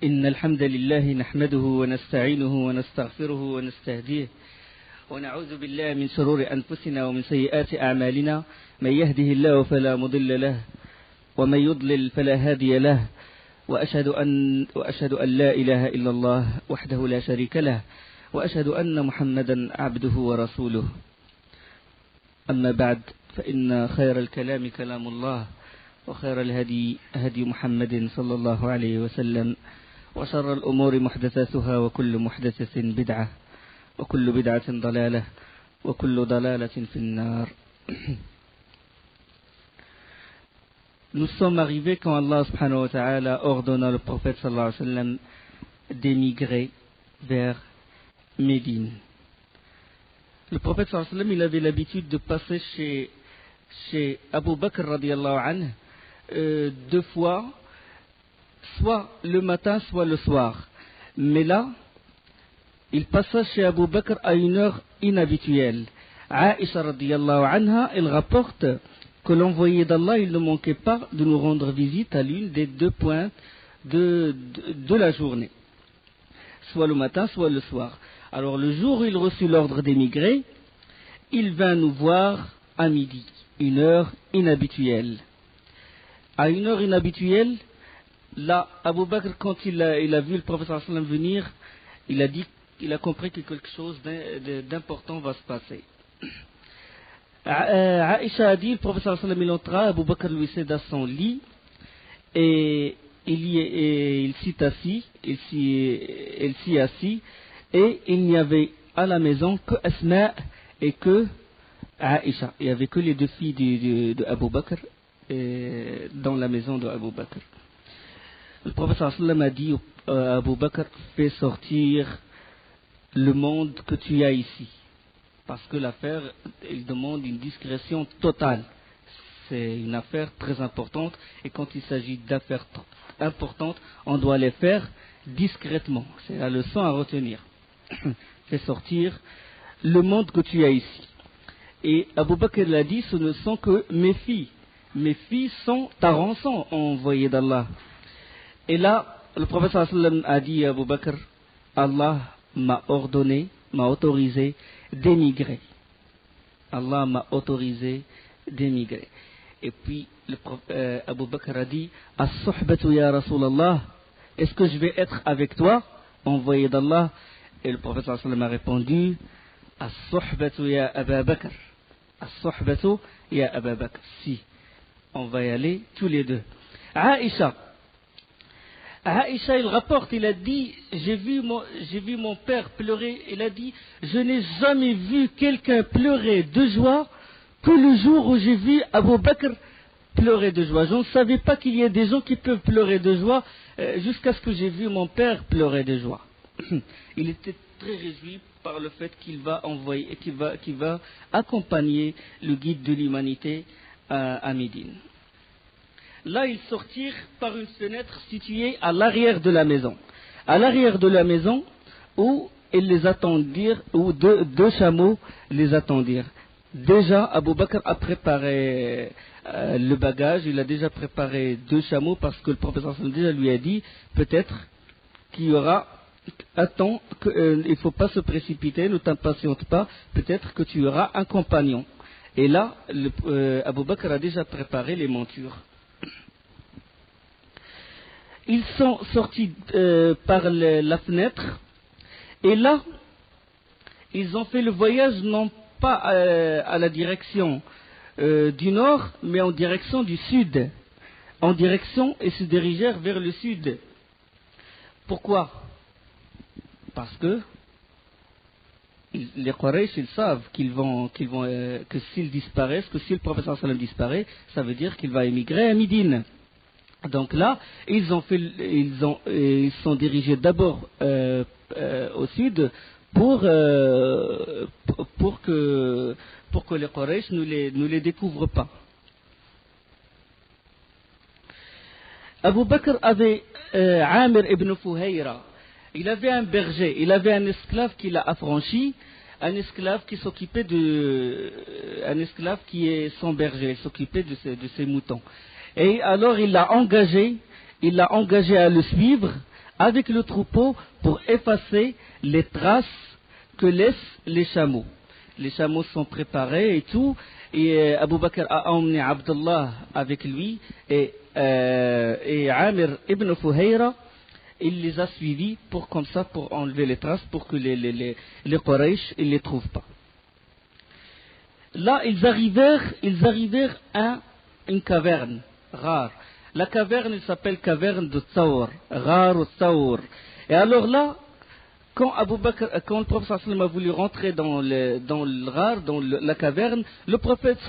إن الحمد لله نحمده ونستعينه ونستغفره ونستهديه ونعوذ بالله من شرور أنفسنا ومن سيئات أعمالنا. من يهده الله فلا مضل له ومن يضلل فلا هادي له وأشهد أن لا إله إلا الله وحده لا شريك له وأشهد أن محمدا عبده ورسوله. أما بعد فإن خير الكلام كلام الله وخير الهدي هدي محمد صلى الله عليه وسلم وشر الأمور محدثاتها وكل محدثة بدعة وكل بدعة ضلالة وكل ضلالة في النار. Nous sommes arrivés quand Allah subhanahu wa ta'ala ordonna le prophète sallallahu alayhi wa sallam d'émigrer vers Médine. Le prophète sallallahu alayhi wa sallam, il avait l'habitude de passer chez Abu Bakr radiyallahu anhu deux fois, soit le matin, soit le soir. Mais là, il passa chez Abu Bakr à une heure inhabituelle. Aïcha radiyallahu anha, elle rapporte que l'envoyé d'Allah, il ne manquait pas de nous rendre visite à l'une des deux pointes de la journée, soit le matin, soit le soir. Alors le jour où il reçut l'ordre d'émigrer, il vint nous voir à midi, une heure inhabituelle. À une heure inhabituelle, là, Abu Bakr, quand il a vu le prophète sallallahu alayhi wa sallam venir, il a compris que quelque chose d'important va se passer. Aïcha a dit, le prophète sallallahu alayhi wa sallam, il entra, Abu Bakr lui céda son lit, et il s'y assit, il s'y assit, et il n'y avait à la maison que Asma et que Aïcha. Il n'y avait que les deux filles de Abu Bakr dans la maison de Abu Bakr. Le prophète sallallahu alayhi wa sallam a dit à Abu Bakr, fais sortir le monde que tu as ici. Parce que l'affaire, il demande une discrétion totale. C'est une affaire très importante. Et quand il s'agit d'affaires importantes, on doit les faire discrètement. C'est la leçon à retenir. Fais sortir le monde que tu as ici. Et Abu Bakr l'a dit, ce ne sont que mes filles. Mes filles sont ta rançon, envoyé d'Allah. Et là, le prophète sallallahu alayhi wa sallam a dit à Abu Bakr, Allah m'a autorisé d'émigrer. Allah m'a autorisé d'émigrer. Et puis, Abu Bakr a dit, As-suhbatu ya Rasulallah, est-ce que je vais être avec toi, envoyé d'Allah? Et le prophète sallallahu alayhi wa sallam a répondu, As-suhbatu ya Abu Bakr. As-suhbatu ya Abu Bakr. Si, on va y aller tous les deux. Aïcha, il rapporte, il a dit, j'ai vu mon père pleurer, il a dit, je n'ai jamais vu quelqu'un pleurer de joie que le jour où j'ai vu Abu Bakr pleurer de joie. Je ne savais pas qu'il y ait des gens qui peuvent pleurer de joie jusqu'à ce que j'ai vu mon père pleurer de joie. Il était très réjoui par le fait qu'il va accompagner le guide de l'humanité à Médine. Là, ils sortirent par une fenêtre située à l'arrière de la maison. À l'arrière de la maison, où ils les attendirent, où deux chameaux les attendirent. Déjà, Abu Bakr a préparé le bagage, il a déjà préparé deux chameaux parce que le prophète déjà lui a dit, peut-être qu'il y aura, attends, il ne faut pas se précipiter, ne t'impatiente pas, peut-être que tu auras un compagnon. Et là, Abu Bakr a déjà préparé les montures. Ils sont sortis par la fenêtre et là, ils ont fait le voyage non pas à la direction du nord, mais en direction du sud. Et se dirigèrent vers le sud. Pourquoi? Parce que les Quraysh, ils savent que s'ils disparaissent, que si le prophète sallallahu alayhi wa sallam disparaît, ça veut dire qu'il va émigrer à Médine. Donc là, ils sont dirigés d'abord au sud pour que les Quraysh ne les découvrent pas. Abu Bakr avait Amir ibn Fuhayra. Il avait un berger, il avait un esclave qui l'a affranchi, un esclave qui est son berger, il s'occupait de ses moutons. Et alors il l'a engagé à le suivre avec le troupeau pour effacer les traces que laissent les chameaux. Les chameaux sont préparés et tout, et Abu Bakr a emmené Abdullah avec lui, et Amir ibn Fuhayra, il les a suivis pour enlever les traces, pour que les Quraysh ne les trouvent pas. Là, ils arrivèrent à une caverne rare. La caverne, elle s'appelle caverne de Thawr, rare ou Thawr. Et alors là, quand le prophète sallam a voulu rentrer dans le rare, dans la caverne, le prophète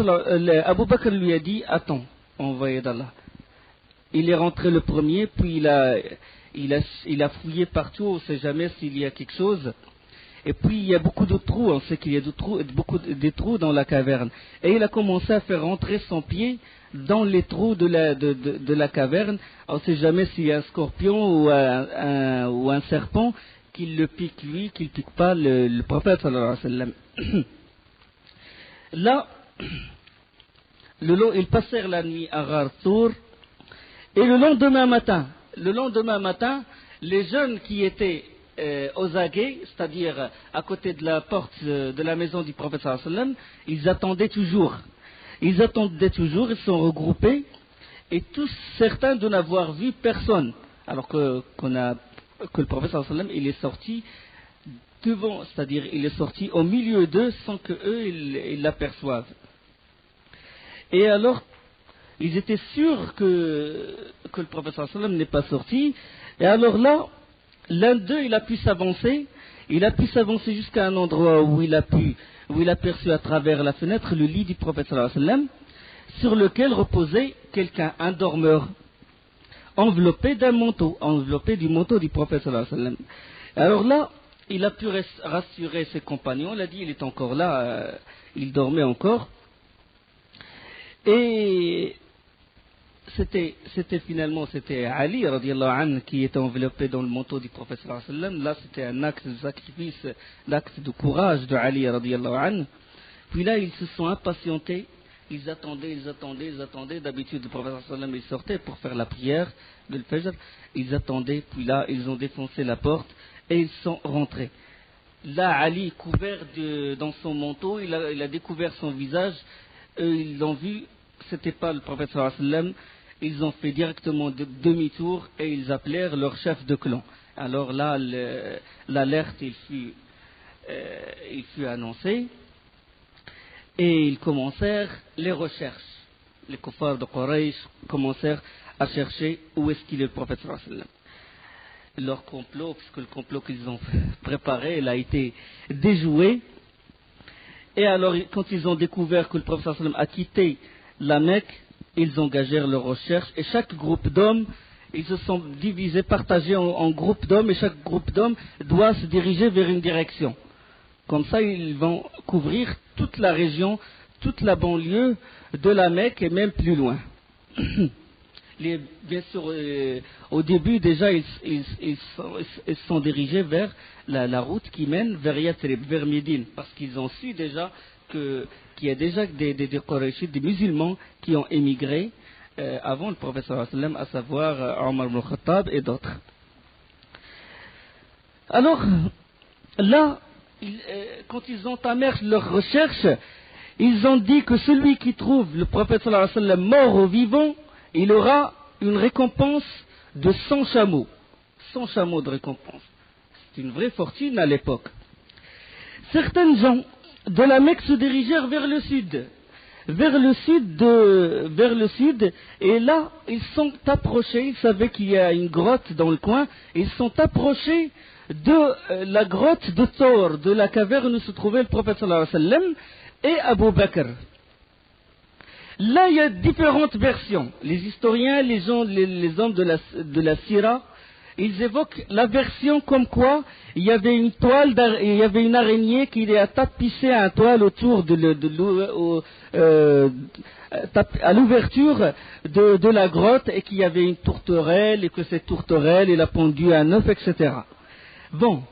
Abu Bakr lui a dit, attends, envoyé d'Allah. Il est rentré le premier, puis il a fouillé partout, on ne sait jamais s'il y a quelque chose. Et puis il y a beaucoup de trous, on sait qu'il y a des trous dans la caverne. Et il a commencé à faire rentrer son pied dans les trous de la caverne. On ne sait jamais s'il y a un scorpion ou un serpent qui le pique lui, qui ne pique pas le prophète sallallahu alayhi wa sallam. Là, ils passèrent la nuit à Ghar Thawr. Et le lendemain matin, les jeunes qui étaient aux aguets, c'est-à-dire à côté de la porte de la maison du prophète sallallahu alayhi wa sallam, ils attendaient toujours. Ils sont regroupés, et tous certains de n'avoir vu personne, alors que le prophète sallallahu alayhi wa sallam, il est sorti devant, c'est-à-dire il est sorti au milieu d'eux sans que eux ils l'aperçoivent. Et alors, ils étaient sûrs que le prophète sallallahu alayhi wa sallam n'est pas sorti. Et alors là, l'un d'eux, il a pu s'avancer jusqu'à un endroit où il a aperçu à travers la fenêtre le lit du prophète sallallahu alayhi wa sallam, sur lequel reposait quelqu'un, un dormeur, enveloppé du manteau du prophète sallallahu alayhi wa sallam. Alors là, il a pu rassurer ses compagnons, il a dit, il est encore là, il dormait encore. Et c'était Ali radiallahu anhu qui était enveloppé dans le manteau du prophète sallallahu alayhi wa sallam. Là, c'était un acte de sacrifice, l'acte de courage de Ali radiallahu anhu. Puis là, ils se sont impatientés, ils attendaient. D'habitude, le prophète sallallahu alayhi wa sallam, il sortait pour faire la prière de l'Fajr. Ils attendaient, puis là, ils ont défoncé la porte et ils sont rentrés. Là, Ali, couvert dans son manteau, il a découvert son visage. Eux, ils l'ont vu, c'était pas le prophète sallallahu alayhi wa sallam. Ils ont fait directement demi-tour et ils appelèrent leur chef de clan. Alors là, l'alerte il fut annoncé et ils commencèrent les recherches. Les kuffars de Quraysh commencèrent à chercher où est-ce qu'il est le prophète sallallahu alayhi wa sallam. Leur complot, puisque le complot qu'ils ont préparé, il a été déjoué. Et alors, quand ils ont découvert que le prophète sallallahu alayhi wa sallam a quitté la Mecque, ils engagèrent leurs recherches et chaque groupe d'hommes, ils se sont divisés, partagés en groupes d'hommes, et chaque groupe d'hommes doit se diriger vers une direction. Comme ça, ils vont couvrir toute la région, toute la banlieue de la Mecque et même plus loin. Bien sûr, au début déjà, ils sont dirigés vers la route qui mène vers Yathrib, vers Médine, parce qu'ils ont su déjà qu'il y a déjà des Qurayshites, des musulmans qui ont émigré avant le prophète sallallahu alayhi wa sallam, à savoir Omar ibn Khattab et d'autres. Alors, là, quand ils entamèrent leurs recherches, ils ont dit que celui qui trouve le prophète sallallahu alayhi wa sallam mort ou vivant, il aura une récompense de 100 chameaux. 100 chameaux de récompense. C'est une vraie fortune à l'époque. Certaines gens de la Mecque se dirigèrent vers le sud, et là, ils sont approchés, ils savaient qu'il y a une grotte dans le coin, ils sont approchés de la grotte de Thawr, de la caverne où se trouvait le prophète sallallahu alayhi wa sallam, et Abu Bakr. Là, il y a différentes versions. Les historiens, les hommes de la Sira, ils évoquent la version comme quoi il y avait une araignée qui a tapissé un toile autour à l'ouverture de la grotte, et qu'il y avait une tourterelle, et que cette tourterelle, elle a pondu un œuf, etc. Bon,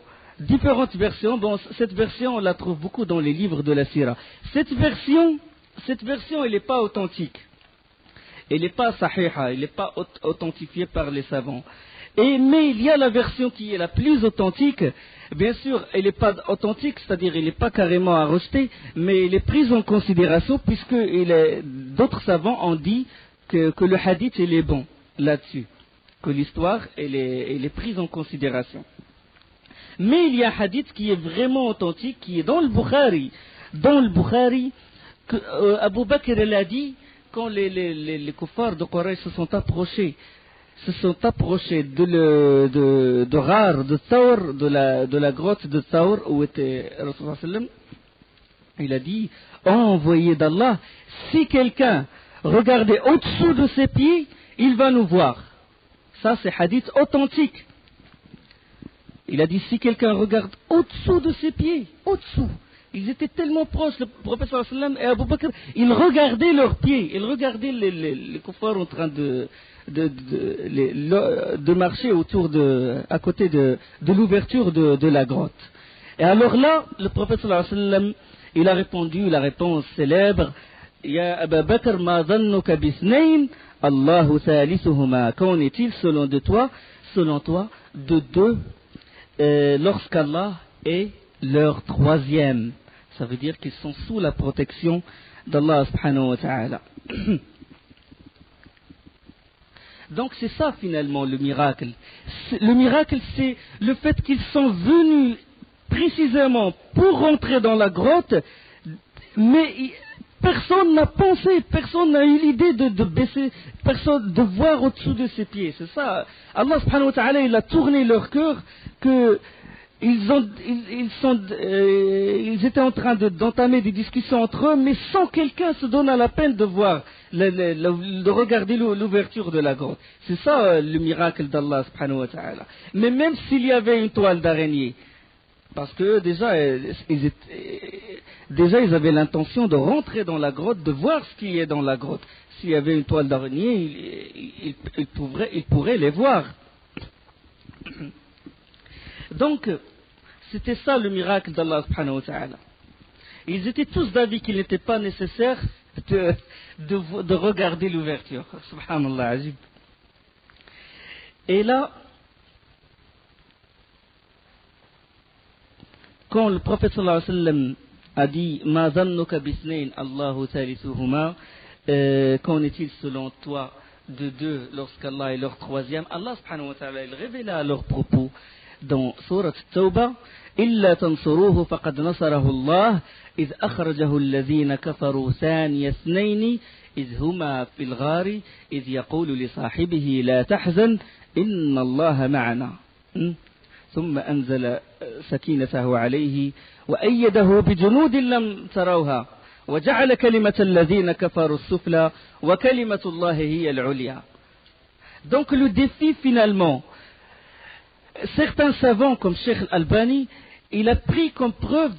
différentes versions. Bon, cette version, on la trouve beaucoup dans les livres de la Sira. Cette version, elle n'est pas authentique. Elle n'est pas sahiha, elle n'est pas authentifiée par les savants. Mais il y a la version qui est la plus authentique. Bien sûr, elle n'est pas authentique, c'est-à-dire elle n'est pas carrément à rejeter, mais elle est prise en considération puisque d'autres savants ont dit que le hadith il est bon là-dessus, que l'histoire elle est prise en considération. Mais il y a un hadith qui est vraiment authentique, qui est dans le Bukhari. Dans le Bukhari, Abu Bakr elle a dit, quand les kuffars de Quraysh se sont approchés de Ghar, de Thawr, de la grotte de Thawr où était Rasulullah sallam, il a dit, oh envoyé d'Allah, si quelqu'un regardait au-dessous de ses pieds, il va nous voir. Ça c'est hadith authentique. Il a dit, si quelqu'un regarde au-dessous de ses pieds, au-dessous, ils étaient tellement proches, le prophète sallallahu alayhi wa sallam et Abu Bakr, ils regardaient leurs pieds, ils regardaient les kuffars en train de marcher à côté de l'ouverture de la grotte. Et alors là, le prophète sallallahu alayhi wa sallam, il a répondu la réponse célèbre, Ya Abu Bakr, ma dhannuka bisnayn, Allahu thalithuhuma. Qu'en est-il selon toi, de deux, lorsqu'Allah est leur troisième? Ça veut dire qu'ils sont sous la protection d'Allah subhanahu wa ta'ala. Donc c'est ça finalement le miracle. Le miracle c'est le fait qu'ils sont venus précisément pour rentrer dans la grotte, mais personne n'a pensé, personne n'a eu l'idée de baisser, personne de voir au-dessous de ses pieds. C'est ça. Allah subhanahu wa ta'ala il a tourné leur cœur que ils étaient en train d'entamer des discussions entre eux, mais sans quelqu'un se donne à la peine de voir, de regarder l'ouverture de la grotte. C'est ça le miracle d'Allah subhanahu wa ta'ala. Mais même s'il y avait une toile d'araignée, parce que déjà ils avaient l'intention de rentrer dans la grotte, de voir ce qu'il y a dans la grotte. S'il y avait une toile d'araignée, ils pourraient les voir. Donc, c'était ça le miracle d'Allah subhanahu wa ta'ala. Ils étaient tous d'avis qu'il n'était pas nécessaire de regarder l'ouverture. Subhanallah, ajib. Et là, quand le prophète sallallahu alayhi wa sallam a dit Ma dhannuka bisnayn Allahu thalithuhuma, qu'en est-il selon toi de deux lorsqu'Allah est leur troisième? Allah subhanahu wa ta'ala il révéla à leur propos dans Surat Tawbah إلا تنصروه فقد نصره الله إذ أخرجه الذين كفروا ثاني اثنين إذ هما في الغار إذ يقول لصاحبه لا تحزن إن الله معنا ثم أنزل سكينته عليه وأيده بجنود لم تروها وجعل كلمة الذين كفروا السفلى وكلمة الله هي العليا. Donc le défi finalement, certains savants comme Cheikh Al-Albani, il a pris comme preuve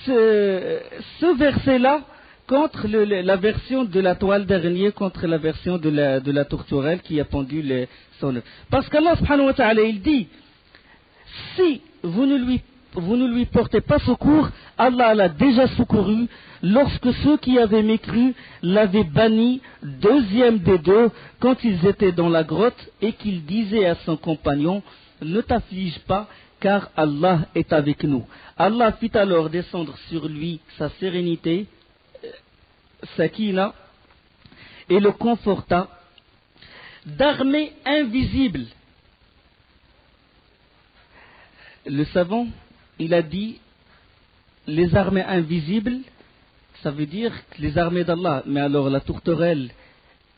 ce verset-là contre la version de la toile d'araignée, contre la version de la tourterelle qui a pendu son œuf. Parce qu'Allah subhanahu wa ta'ala il dit, si vous ne lui portez pas secours, Allah l'a déjà secouru lorsque ceux qui avaient mécru l'avaient banni, deuxième des deux, quand ils étaient dans la grotte et qu'il disait à son compagnon, ne t'afflige pas, car Allah est avec nous. Allah fit alors descendre sur lui sa sérénité, Sakina, et le conforta d'armées invisibles. Le savant, il a dit, les armées invisibles, ça veut dire les armées d'Allah. Mais alors la tourterelle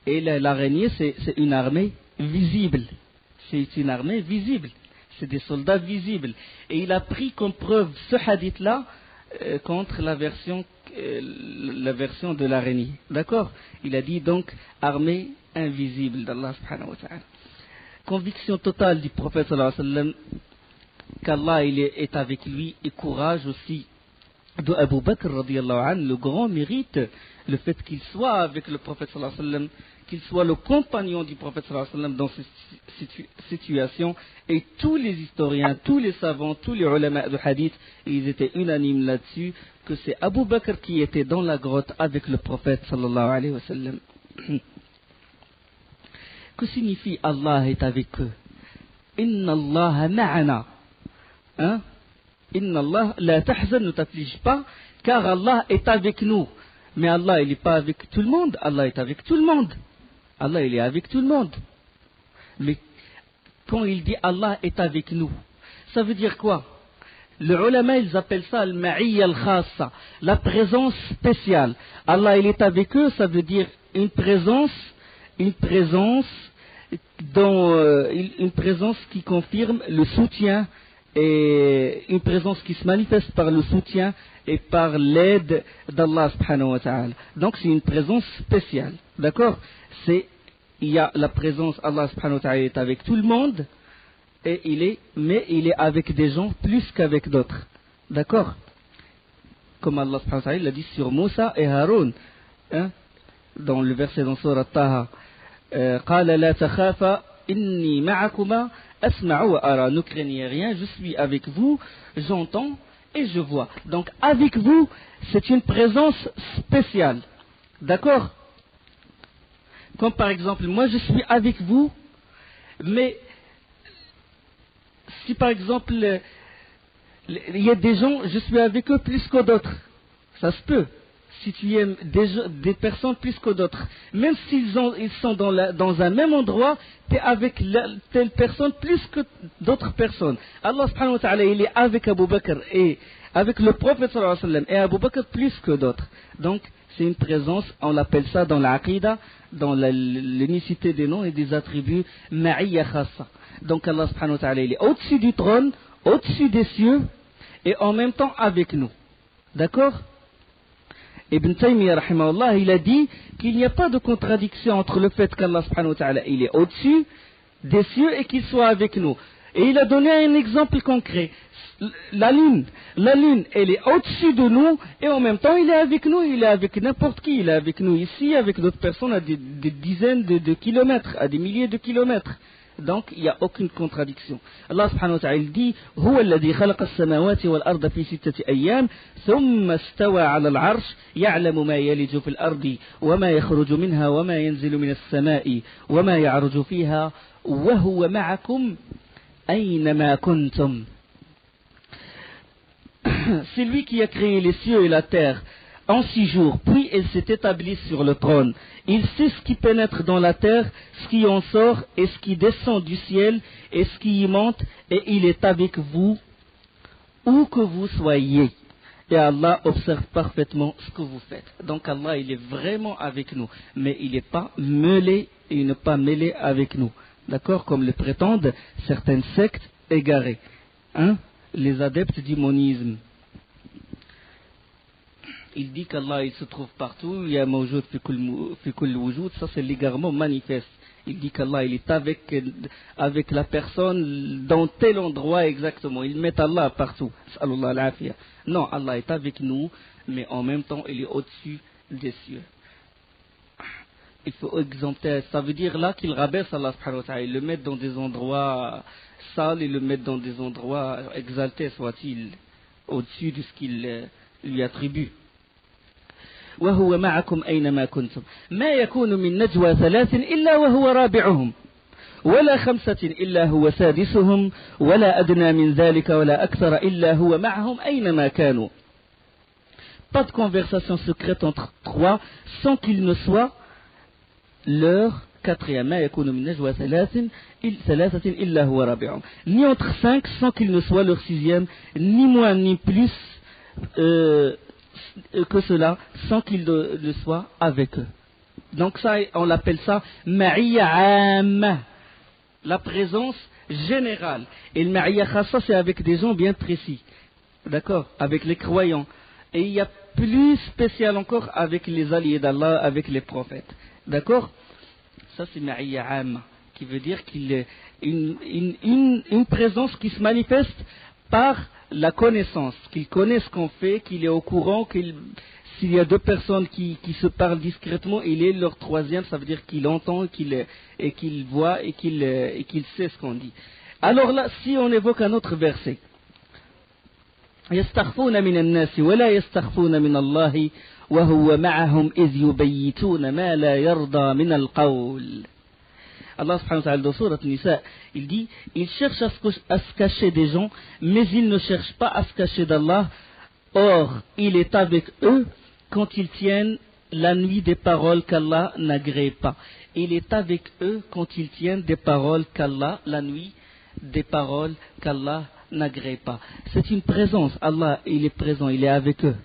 et l'araignée, c'est une armée visible. C'est une armée visible. C'est des soldats visibles. Et il a pris comme preuve ce hadith-là contre la version de l'araignée. D'accord? Il a dit donc armée invisible d'Allah subhanahu wa ta'ala. Conviction totale du prophète sallallahu alayhi wa sallam qu'Allah il est avec lui, et courage aussi de Abu Bakr radiyallahu anhu, le grand mérite, le fait qu'il soit avec le prophète sallallahu alayhi wa sallam, qu'il soit le compagnon du prophète sallallahu alayhi wa sallam dans cette situation. Et tous les historiens, tous les savants, tous les ulama de hadith, ils étaient unanimes là-dessus, que c'est Abu Bakr qui était dans la grotte avec le prophète sallallahu alayhi wa sallam. Que signifie Allah est avec eux? Inna Allah ma'ana. Hein? Inna Allah la tahzan, ne t'afflige pas, car Allah est avec nous. Mais Allah, il n'est pas avec tout le monde. Allah est avec tout le monde. Allah, il est avec tout le monde. Mais quand il dit Allah est avec nous, ça veut dire quoi? Les ulama, ils appellent ça al-ma'iyya al-khassa, la présence spéciale. Allah, il est avec eux, ça veut dire une présence qui confirme le soutien, et une présence qui se manifeste par le soutien et par l'aide d'Allah subhanahu wa ta'ala. Donc c'est une présence spéciale, d'accord? Il y a la présence, Allah subhanahu wa ta'ala est avec tout le monde, mais il est avec des gens plus qu'avec d'autres, d'accord? Comme Allah subhanahu wa ta'ala l'a dit sur Moussa et Haroun, hein? Dans le verset dans Surah Taha, قال لا تخافا إني معكما أسمع وأرى, ne craignez rien, je suis avec vous, j'entends et je vois. Donc avec vous, c'est une présence spéciale, d'accord? Comme par exemple, moi je suis avec vous, mais si par exemple il y a des gens, je suis avec eux plus que d'autres, ça se peut. Si tu aimes des personnes plus que d'autres, même s'ils sont dans un même endroit, tu es avec telle personne plus que d'autres personnes. Allah subhanahu wa ta'ala, il est avec Abu Bakr et avec le prophète sallallahu alayhi wa sallam, et Abu Bakr plus que d'autres. Donc c'est une présence, on l'appelle ça dans l'aqida, dans l'unicité des noms et des attributs, ma'iyya khassa. Donc Allah subhanahu wa ta'ala, il est au-dessus du trône, au-dessus des cieux, et en même temps avec nous. D'accord? Ibn Taymiyyah rahimahullah, il a dit qu'il n'y a pas de contradiction entre le fait qu'Allah subhanahu wa ta'ala, il est au-dessus des cieux et qu'il soit avec nous. Et il a donné un exemple concret. La lune, elle est au-dessus de nous et en même temps il est avec nous, il est avec n'importe qui, il est avec nous ici, avec d'autres personnes à des dizaines de kilomètres, à des milliers de kilomètres. Donc il n'y a aucune contradiction. Allah subhanahu wa ta'ala dit هو الذي خلق السماوات والأرض في 6 أيام ثم استوى على العرش يعلم ما يلج في الأرض وما يخرج منها وما ينزل من السماء وما يعرج فيها وهو معكم أينما كنتم. C'est lui qui a créé les cieux et la terre en 6 jours, puis il s'est établi sur le trône. Il sait ce qui pénètre dans la terre, ce qui en sort et ce qui descend du ciel et ce qui y monte, et il est avec vous où que vous soyez. Et Allah observe parfaitement ce que vous faites. Donc Allah, il est vraiment avec nous, mais il n'est pas mêlé, il n'est pas mêlé avec nous. D'accord? Comme le prétendent certaines sectes égarées. Hein? Les adeptes du monisme. Il dit qu'Allah il se trouve partout, il y a mawjoud fi kull wujud, ça c'est l'égarement manifeste. Il dit qu'Allah il est avec la personne dans tel endroit exactement. Ils mettent Allah partout. Sallallahu alayhi wa. Non, Allah est avec nous, mais en même temps il est au-dessus des cieux. Il faut exempter, ça veut dire là qu'il rabaisse Allah subhanahu wa ta'ala, il le met dans des endroits sales, il le met dans des endroits exaltés, soit-il, au-dessus de ce qu'il lui attribue. وهو معكم أينما كنتم ما يكون من نجوى 3 إلا وهو رابعهم ولا 5 إلا هو سادسهم ولا أدنى من ذلك ولا أكثر إلا هو معهم أينما كانوا. Pas de conversation secrète entre 3 sans qu'il ne soit leur 4e. ما يكون من نجوى 3 إلا هو رابعهم. Ni entre 5 sans qu'il ne soit leur 6e, ni moins ni plus que cela, sans qu'il le soit avec eux. Donc ça, on l'appelle ça ma'iyya amma, la présence générale. Et le ma'iyya khassa, c'est avec des gens bien précis, d'accord, avec les croyants. Et il y a plus spécial encore avec les alliés d'Allah, avec les prophètes, d'accord. Ça c'est ma'iyya amma, qui veut dire qu'il est une présence qui se manifeste par la connaissance, qu'il connaît ce qu'on fait, qu'il est au courant, s'il y a 2 personnes qui se parlent discrètement, il est leur 3e, ça veut dire qu'il entend, et qu'il voit et qu'il sait ce qu'on dit. Alors là, si on évoque un autre verset, يستخفون من الناس ولا يستخفون من الله وهو معهم إذ يبيتون ما لا يرضى من القول. Allah subhanahu wa ta'ala dans Surat Nisa, il dit, ils cherchent à se cacher des gens, mais ils ne cherchent pas à se cacher d'Allah. Or, il est avec eux quand ils tiennent la nuit des paroles qu'Allah n'agrée pas. Il est avec eux quand ils tiennent des paroles qu'Allah, la nuit, des paroles qu'Allah n'agrée pas. C'est une présence. Allah, il est présent, il est avec eux.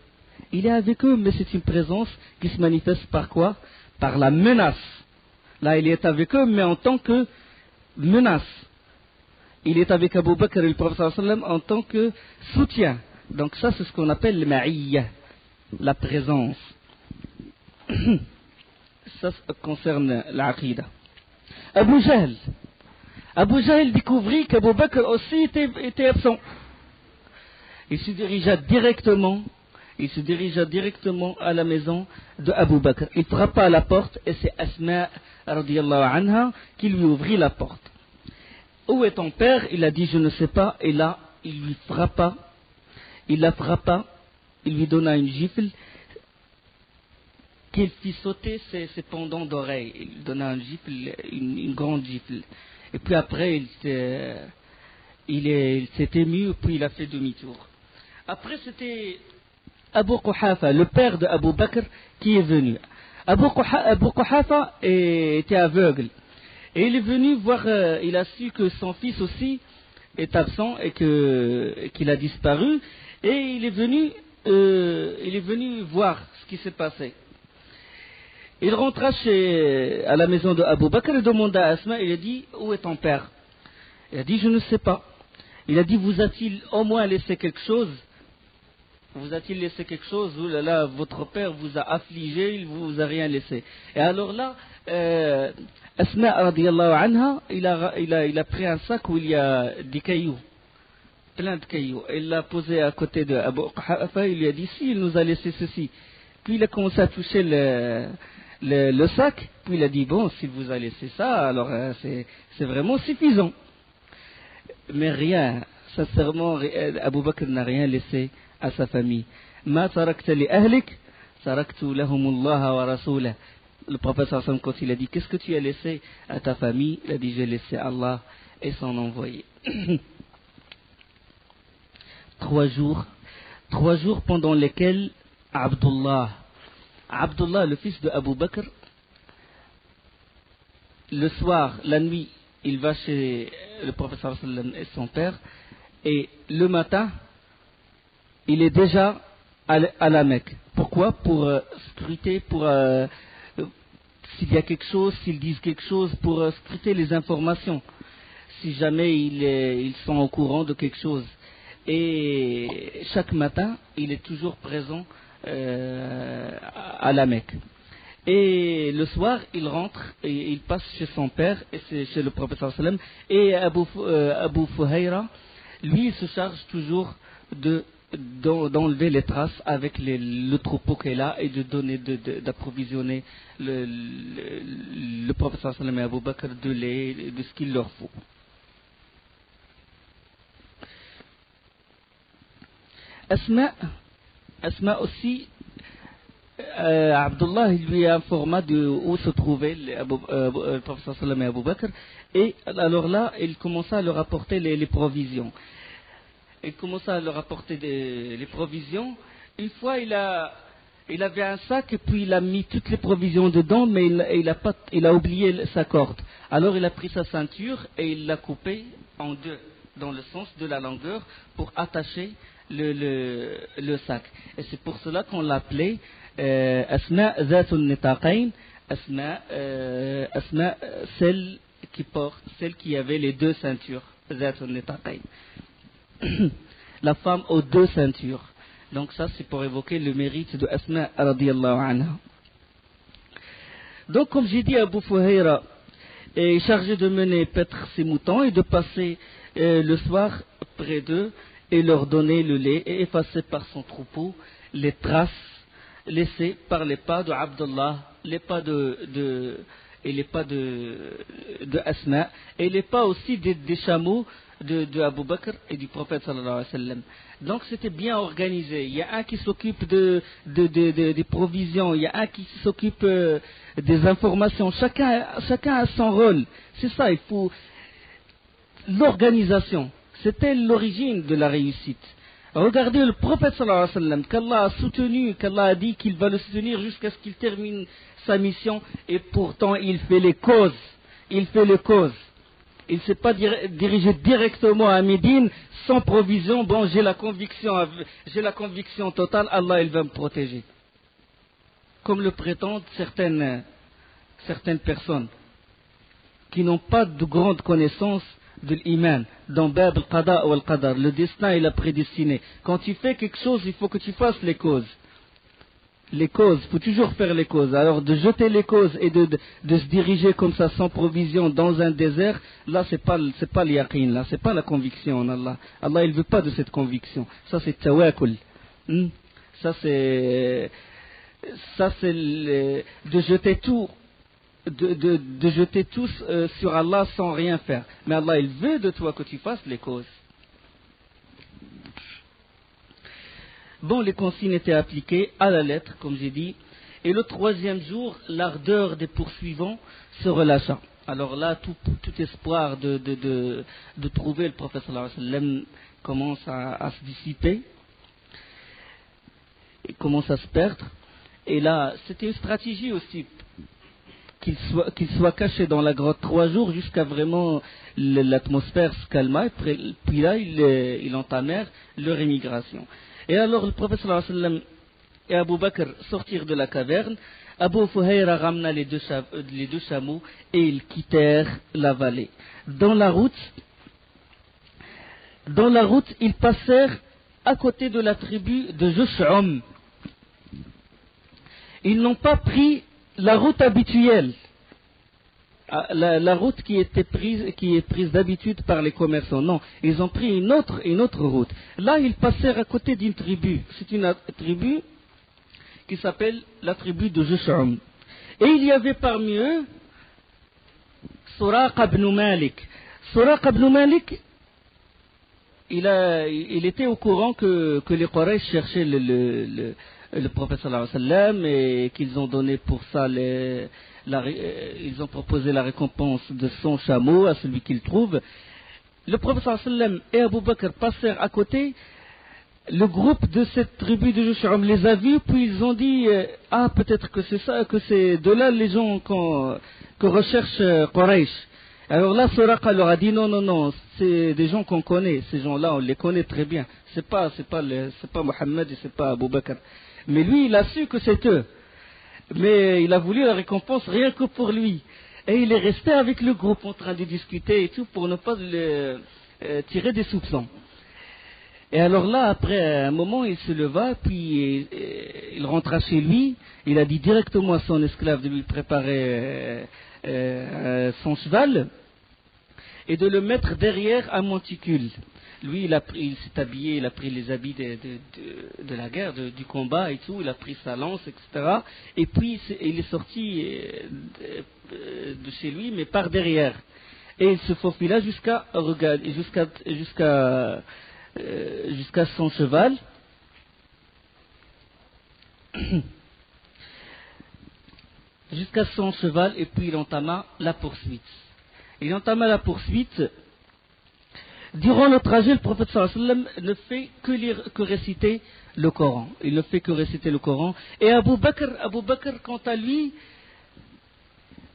Il est avec eux, mais c'est une présence qui se manifeste par quoi? Par la menace. Là, il est avec eux, mais en tant que menace. Il est avec Abu Bakr et le prophète sallam en tant que soutien. Donc ça, c'est ce qu'on appelle le ma'iyya, la présence. Ça concerne l'aqida. Abu Jahl. Abu Jahl découvrit qu'Abu Bakr aussi était absent. Il se dirigea directement à la maison de Abu Bakr. Il frappa à la porte et c'est Asma radiyallahu anha qui lui ouvrit la porte. Où est ton père? Il a dit je ne sais pas. Et là, il lui frappa. Il la frappa. Il lui donna une gifle qu'il fit sauter ses pendants d'oreilles. Il lui donna une gifle, une grande gifle. Et puis après, il s'est ému, puis il a fait demi-tour. Après, c'était Abu Quhafa, le père de Abu Bakr, qui est venu. Abu Quhafa était aveugle. Et il est venu voir, il a su que son fils aussi est absent et qu'il a disparu. Et il est venu voir ce qui s'est passé. Il rentra à la maison de Abu Bakr et demanda à Asma, il a dit, où est ton père? Il a dit, je ne sais pas. Il a dit, vous a-t-il au moins laissé quelque chose? Vous a-t-il laissé quelque chose? Oh là là, votre père vous a affligé, il vous a rien laissé. Et alors là, Asma radiyallahu anha, il a pris un sac où il y a des cailloux, plein de cailloux. Il l'a posé à côté de Abu Quhafa, il lui a dit, si, il nous a laissé ceci. Puis il a commencé à toucher le sac, puis il a dit, bon, s'il vous a laissé ça, alors c'est vraiment suffisant. Mais rien, sincèrement, Abu Bakr n'a rien laissé à sa famille. Ma tarakta li ahlik, taraktu lahumullah wa rasulah. Le prophète sallam, quand il a dit, qu'est-ce que tu as laissé à ta famille? Il a dit, j'ai laissé Allah et son envoyé. 3 jours pendant lesquels Abdullah, le fils de Abu Bakr, le soir, la nuit, il va chez le prophète sallam et son père, et le matin, il est déjà à la Mecque. Pourquoi? Pour scruter, s'il y a quelque chose, s'ils disent quelque chose, pour scruter les informations, si jamais ils sont au courant de quelque chose. Et chaque matin, il est toujours présent à la Mecque. Et le soir, il rentre et il passe chez son père, et c'est chez le prophète sallam. Et Abu Fuhayra, lui, il se charge toujours d'enlever les traces avec le troupeau qu'elle a et d'approvisionner le prophète sallam et Abu Bakr de lait, de ce qu'il leur faut. Asma aussi, Abdullah lui informa de où se trouvait le prophète sallam et Abu Bakr, et alors là, il commença à leur apporter les provisions. Il commença à leur apporter les provisions. Une fois, il avait un sac et puis il a mis toutes les provisions dedans, mais il a oublié sa corde. Alors il a pris sa ceinture et il l'a coupée en deux, dans le sens de la longueur, pour attacher le sac. Et c'est pour cela qu'on l'appelait Asma Zatun Nitaqayn, Asma, celle qui avait les 2 ceintures, Zatun Nitaqayn. La femme aux 2 ceintures. Donc ça, c'est pour évoquer le mérite de Asma radiyallahu anha. Donc, comme j'ai dit, Abu Fuhayra est chargé de mener paître ses moutons et de passer le soir près d'eux et leur donner le lait et effacer par son troupeau les traces laissées par les pas de Abdullah, les pas et les pas de Asma, et les pas aussi des chameaux de Abu Bakr et du prophète sallallahu alayhi wa sallam. Donc c'était bien organisé. Il y a un qui s'occupe des provisions, il y a un qui s'occupe des informations. Chacun a son rôle. C'est ça, il faut l'organisation. C'était l'origine de la réussite. Regardez le prophète sallallahu alayhi wa sallam, qu'Allah a soutenu, qu'Allah a dit qu'il va le soutenir jusqu'à ce qu'il termine sa mission, et pourtant il fait les causes. Il fait les causes. Il ne s'est pas dirigé directement à Médine sans provision. Bon, j'ai la conviction totale, Allah il va me protéger. Comme le prétendent certaines personnes qui n'ont pas de grande connaissance de l'iman, dans Bab al-Qada ou al-Qadar, le destin et la prédestinée. Quand tu fais quelque chose, il faut que tu fasses les causes. Les causes, il faut toujours faire les causes. Alors de jeter les causes et de se diriger comme ça sans provision dans un désert, là c'est pas l'yaqin, là c'est pas la conviction en Allah. Allah il veut pas de cette conviction. Ça c'est tawakkul. Ça c'est de jeter tout. De jeter tout sur Allah sans rien faire. Mais Allah il veut de toi que tu fasses les causes. Bon, les consignes étaient appliquées à la lettre, comme j'ai dit. Et le troisième jour, l'ardeur des poursuivants se relâcha. Alors là, tout espoir de trouver le prophète sallallahu alayhi wa sallam commence à se dissiper. Et commence à se perdre. Et là, c'était une stratégie aussi. Qu'il soit caché dans la grotte 3 jours jusqu'à vraiment l'atmosphère se calma. Puis là, ils entamèrent leur émigration. Et alors le prophète sallallahu alayhi wa sallam et Abu Bakr sortirent de la caverne. Abu Fuhayra ramena les deux chameaux et ils quittèrent la vallée. Dans la route, ils passèrent à côté de la tribu de Jush'um. Ils n'ont pas pris la route habituelle, la route qui est prise d'habitude par les commerçants. Non, ils ont pris une autre route. Là, ils passèrent à côté d'une tribu. C'est une tribu qui s'appelle la tribu de Jush'um. Et il y avait parmi eux Suraqa ibn Malik. Suraqa ibn Malik, il était au courant que les Quraysh cherchaient le prophète sallallahu alayhi wa sallam et qu'ils ont donné pour ça ils ont proposé la récompense de son chameau à celui qu'ils trouvent. Le prophète sallallahu alayhi wa sallam et Abu Bakr passèrent à côté. Le groupe de cette tribu de Jush'um les a vus, puis ils ont dit peut-être que c'est ça, que c'est de là les gens que recherche Quraysh. Alors là, Suraqa leur a dit non, c'est des gens qu'on connaît, ces gens-là, on les connaît très bien. C'est pas Mohammed et c'est pas Abu Bakr. Mais lui, il a su que c'est eux. Mais il a voulu la récompense rien que pour lui. Et il est resté avec le groupe en train de discuter et tout pour ne pas tirer des soupçons. Et alors là, après un moment, il se leva, puis il rentra chez lui. Il a dit directement à son esclave de lui préparer son cheval et de le mettre derrière un monticule. Lui, il s'est habillé, il a pris les habits de la guerre, du combat et tout, il a pris sa lance, etc. Et puis, il est sorti de chez lui, mais par derrière. Et il se faufila jusqu'à son cheval. Jusqu'à son cheval, et puis il entama la poursuite. Durant le trajet, le prophète sallallahu alayhi wa sallam ne fait que réciter le Coran. Il ne fait que réciter le Coran. Et Abu Bakr, quant à lui,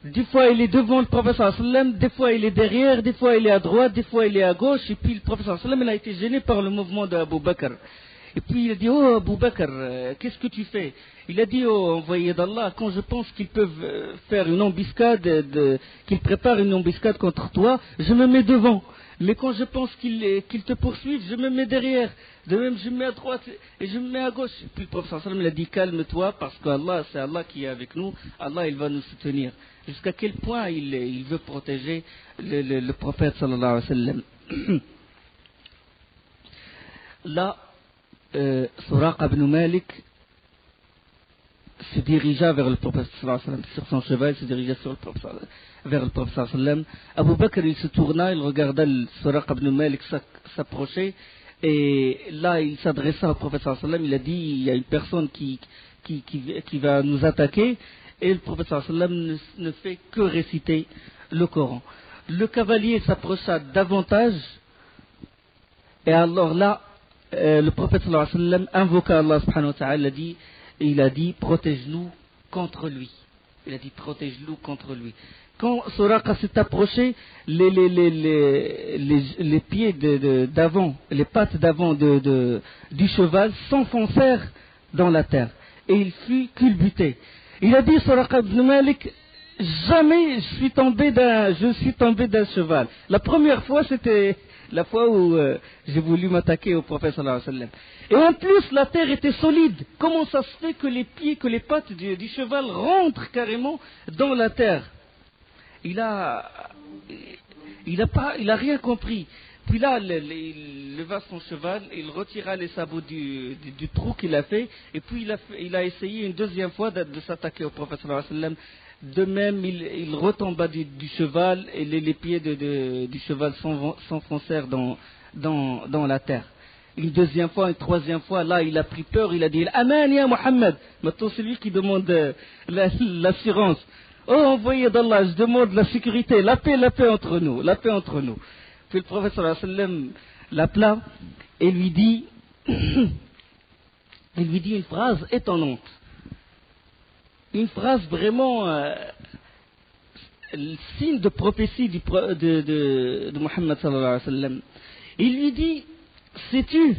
des fois il est devant le prophète sallallahu alayhi wa sallam, des fois il est derrière, des fois il est à droite, des fois il est à gauche. Et puis le prophète sallallahu alayhi wa sallam, il a été gêné par le mouvement d'Abu Bakr. Et puis il a dit, oh Abu Bakr, qu'est-ce que tu fais? Il a dit, oh envoyé d'Allah, quand je pense qu'ils peuvent faire une embuscade, qu'ils préparent une embuscade contre toi, je me mets devant. Mais quand je pense qu'ils te poursuivent, je me mets derrière. De même, je me mets à droite et je me mets à gauche. Et puis le prophète sallallahu alayhi wa sallam, il a dit, calme-toi, parce qu'Allah, c'est Allah qui est avec nous. Allah, il va nous soutenir. Jusqu'à quel point il veut protéger le prophète sallallahu alayhi wa sallam. Là, Suraqa ibn Malik se dirigea vers le prophète sallallahu alayhi wa sallam. Sur son cheval, il se dirigea vers le prophète sallallahu alayhi wa sallam. Abu Bakr, il se tourna, il regarda Suraqa ibn Malik s'approcher, et là, il s'adressa au prophète sallallahu alayhi wa sallam. Il a dit, il y a une personne qui va nous attaquer, et le prophète sallallahu alayhi wa sallam ne fait que réciter le Coran. Le cavalier s'approcha davantage, et alors là, le prophète sallallahu alayhi wa sallam invoqua Allah subhanahu wa ta'ala, il a dit, protège-nous contre lui. Il a dit, protège-nous contre lui. Quand Suraqa s'est approché, les pieds d'avant, les pattes d'avant du cheval s'enfoncèrent dans la terre, et il fut culbuté. Il a dit, Suraqa ibn Malik, jamais je suis tombé d'un cheval. La première fois, c'était la fois où j'ai voulu m'attaquer au prophète sallallahu alayhi wa sallam. Et en plus, la terre était solide. Comment ça se fait que les pattes du cheval rentrent carrément dans la terre? Il a rien compris. Puis là, il leva son cheval, il retira les sabots du trou qu'il a fait, et puis il a essayé une deuxième fois de s'attaquer au prophète sallallahu alayhi wa sallam. De même, il retomba du cheval, et les pieds du cheval s'enfoncèrent dans la terre. Une deuxième fois, une troisième fois, là, il a pris peur, il a dit, Aman ya Muhammad. Maintenant, c'est lui qui demande l'assurance. Oh, envoyé d'Allah, je demande la sécurité, la paix entre nous, la paix entre nous. Puis le prophète sallallahu alayhi wa sallam l'appela et lui dit une phrase étonnante. Une phrase vraiment le signe de prophétie de Muhammad sallallahu alayhi wa sallam. Il lui dit, sais-tu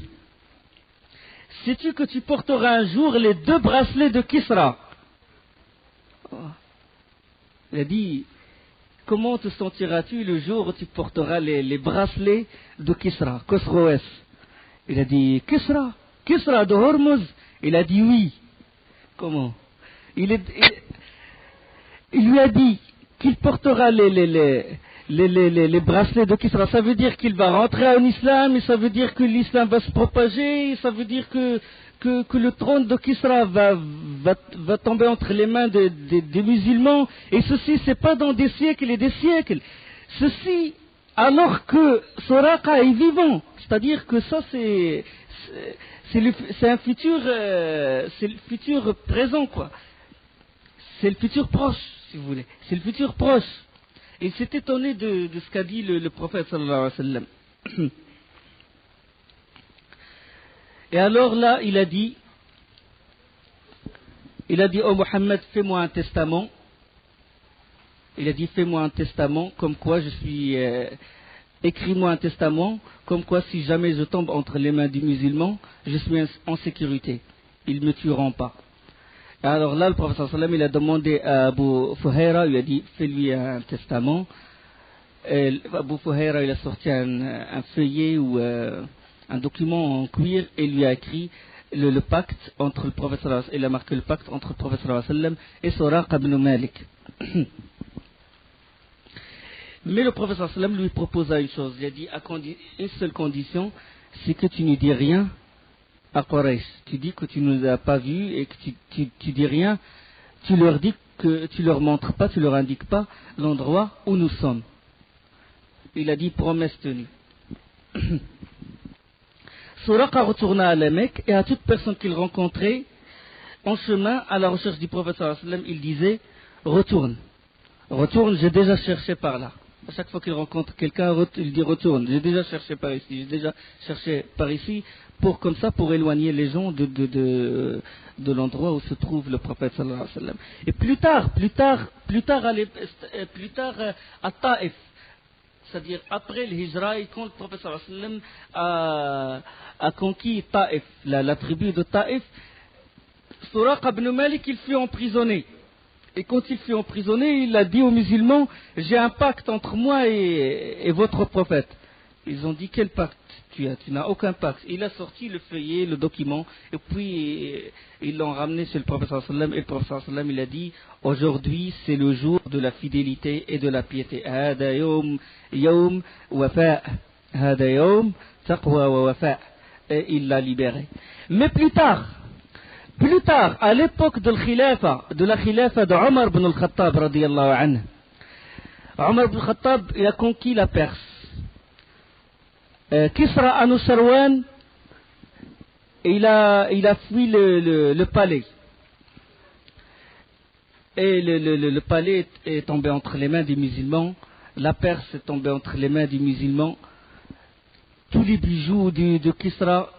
que tu porteras un jour les 2 bracelets de Kisra? Il a dit, comment te sentiras-tu le jour où tu porteras les bracelets de Kisra, Khosroès? Il a dit, Kisra de Hormuz? Il a dit oui. Comment? Il lui a dit qu'il portera les bracelets de Kisra. Ça veut dire qu'il va rentrer en islam, et ça veut dire que l'islam va se propager, et ça veut dire que le trône de Kisra va tomber entre les mains des musulmans. Et ceci, c'est pas dans des siècles et des siècles. Ceci, alors que Suraqa est vivant. C'est-à-dire que ça, c'est un futur, c'est le futur présent, quoi. C'est le futur proche, si vous voulez. C'est le futur proche. Et il s'est étonné de ce qu'a dit le prophète sallallahu alayhi wa sallam. Et alors là, il a dit, oh Mohammed, fais-moi un testament. Il a dit, fais-moi un testament, comme quoi écris-moi un testament, comme quoi si jamais je tombe entre les mains du musulman, je suis en sécurité. Ils ne me tueront pas. Et alors là, le prophète sallallahu alayhi wa sallam, il a demandé à Abu Fuhayra, il a dit, fais-lui un testament. Et Abu Fuhayra, il a sorti un feuillet ou un document en cuir, et il lui a écrit le pacte entre le prophète sallallahu alayhi wa sallam. Il a marqué le pacte entre le prophète sallallahu alayhi wa sallam et Suraqa ibn Malik. Mais le prophète sallallahu alayhi wa sallam lui proposa une chose. Il a dit, une seule condition, c'est que tu ne dis rien à Quraysh. Tu dis que tu ne nous as pas vus et que tu dis rien. Tu leur dis que tu leur montres pas, tu leur indiques pas l'endroit où nous sommes. Il a dit, promesse tenue. Suraqa retourna à la Mecque, et à toute personne qu'il rencontrait en chemin à la recherche du prophète sallallahu alayhi wa sallam, il disait, retourne, j'ai déjà cherché par là. À chaque fois qu'il rencontre quelqu'un, il dit, retourne, j'ai déjà cherché par ici, pour éloigner les gens de l'endroit où se trouve le prophète sallallahu alayhi wa sallam. Et plus tard à Taïf, c'est-à-dire après le Hijra, quand le prophète sallallahu alayhi wa sallam a conquis Taïf, la tribu de Taïf, Suraqa ibn Malik, il fut emprisonné. Et quand il fut emprisonné, il a dit aux musulmans, j'ai un pacte entre moi et votre prophète. Ils ont dit, quel pacte tu as? Tu n'as aucun pacte. Il a sorti le feuillet, le document, et puis ils l'ont ramené chez le prophète sallallahu alayhi wa sallam, et le prophète sallallahu alayhi wa sallam, il a dit, aujourd'hui c'est le jour de la fidélité et de la piété. Hada yawm wafa, hada yawm taqwa wa wafa. Et il l'a libéré. Mais plus tard, Plus tard, à l'époque de la khilafa de Omar ibn al-Khattab, radiyallahu anhu, Omar ibn al-Khattab, il a conquis la Perse. Kisra Anusharwan, il a fui le palais. Et le palais est tombé entre les mains des musulmans. La Perse est tombée entre les mains des musulmans. Tous les bijoux de Kisra,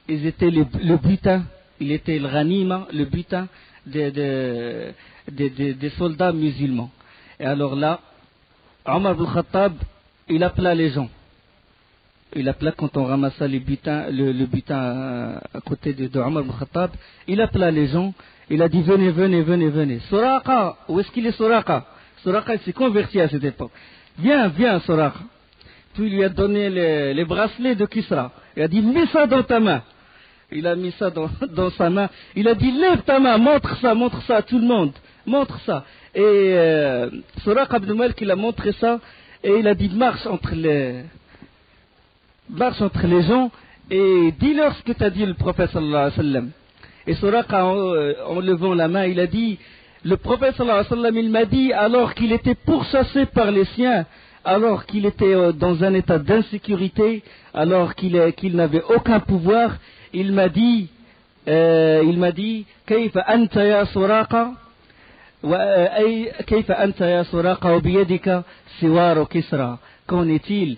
ils étaient le butin. Il était le ghanima, le butin des soldats musulmans. Et alors là, Omar ibn Khattab, il appela les gens. Il appela quand on ramassa le butin à côté de Omar ibn Khattab, il appela les gens, il a dit venez. Suraqa, où est-ce qu'il est Suraqa? Suraqa, il s'est converti à cette époque. Viens Suraqa. Puis il lui a donné les bracelets de Kisra. Il a dit mets ça dans ta main. Il a mis ça dans sa main. Il a dit lève ta main, montre ça à tout le monde. Montre ça. Et Suraqa ibn Malik, il a montré ça et il a dit marche entre les gens et dis-leur ce que t'as dit le prophète sallallahu alayhi wa sallam. Et Suraqa, en levant la main, il a dit le prophète sallallahu alayhi wa sallam, il m'a dit alors qu'il était pourchassé par les siens, alors qu'il était dans un état d'insécurité, alors qu'il n'avait aucun pouvoir, il m'a dit كيف أنت يا سراقة كيف أنت يا سراقة وبيدك سوار كسرى. Qu'en est-il?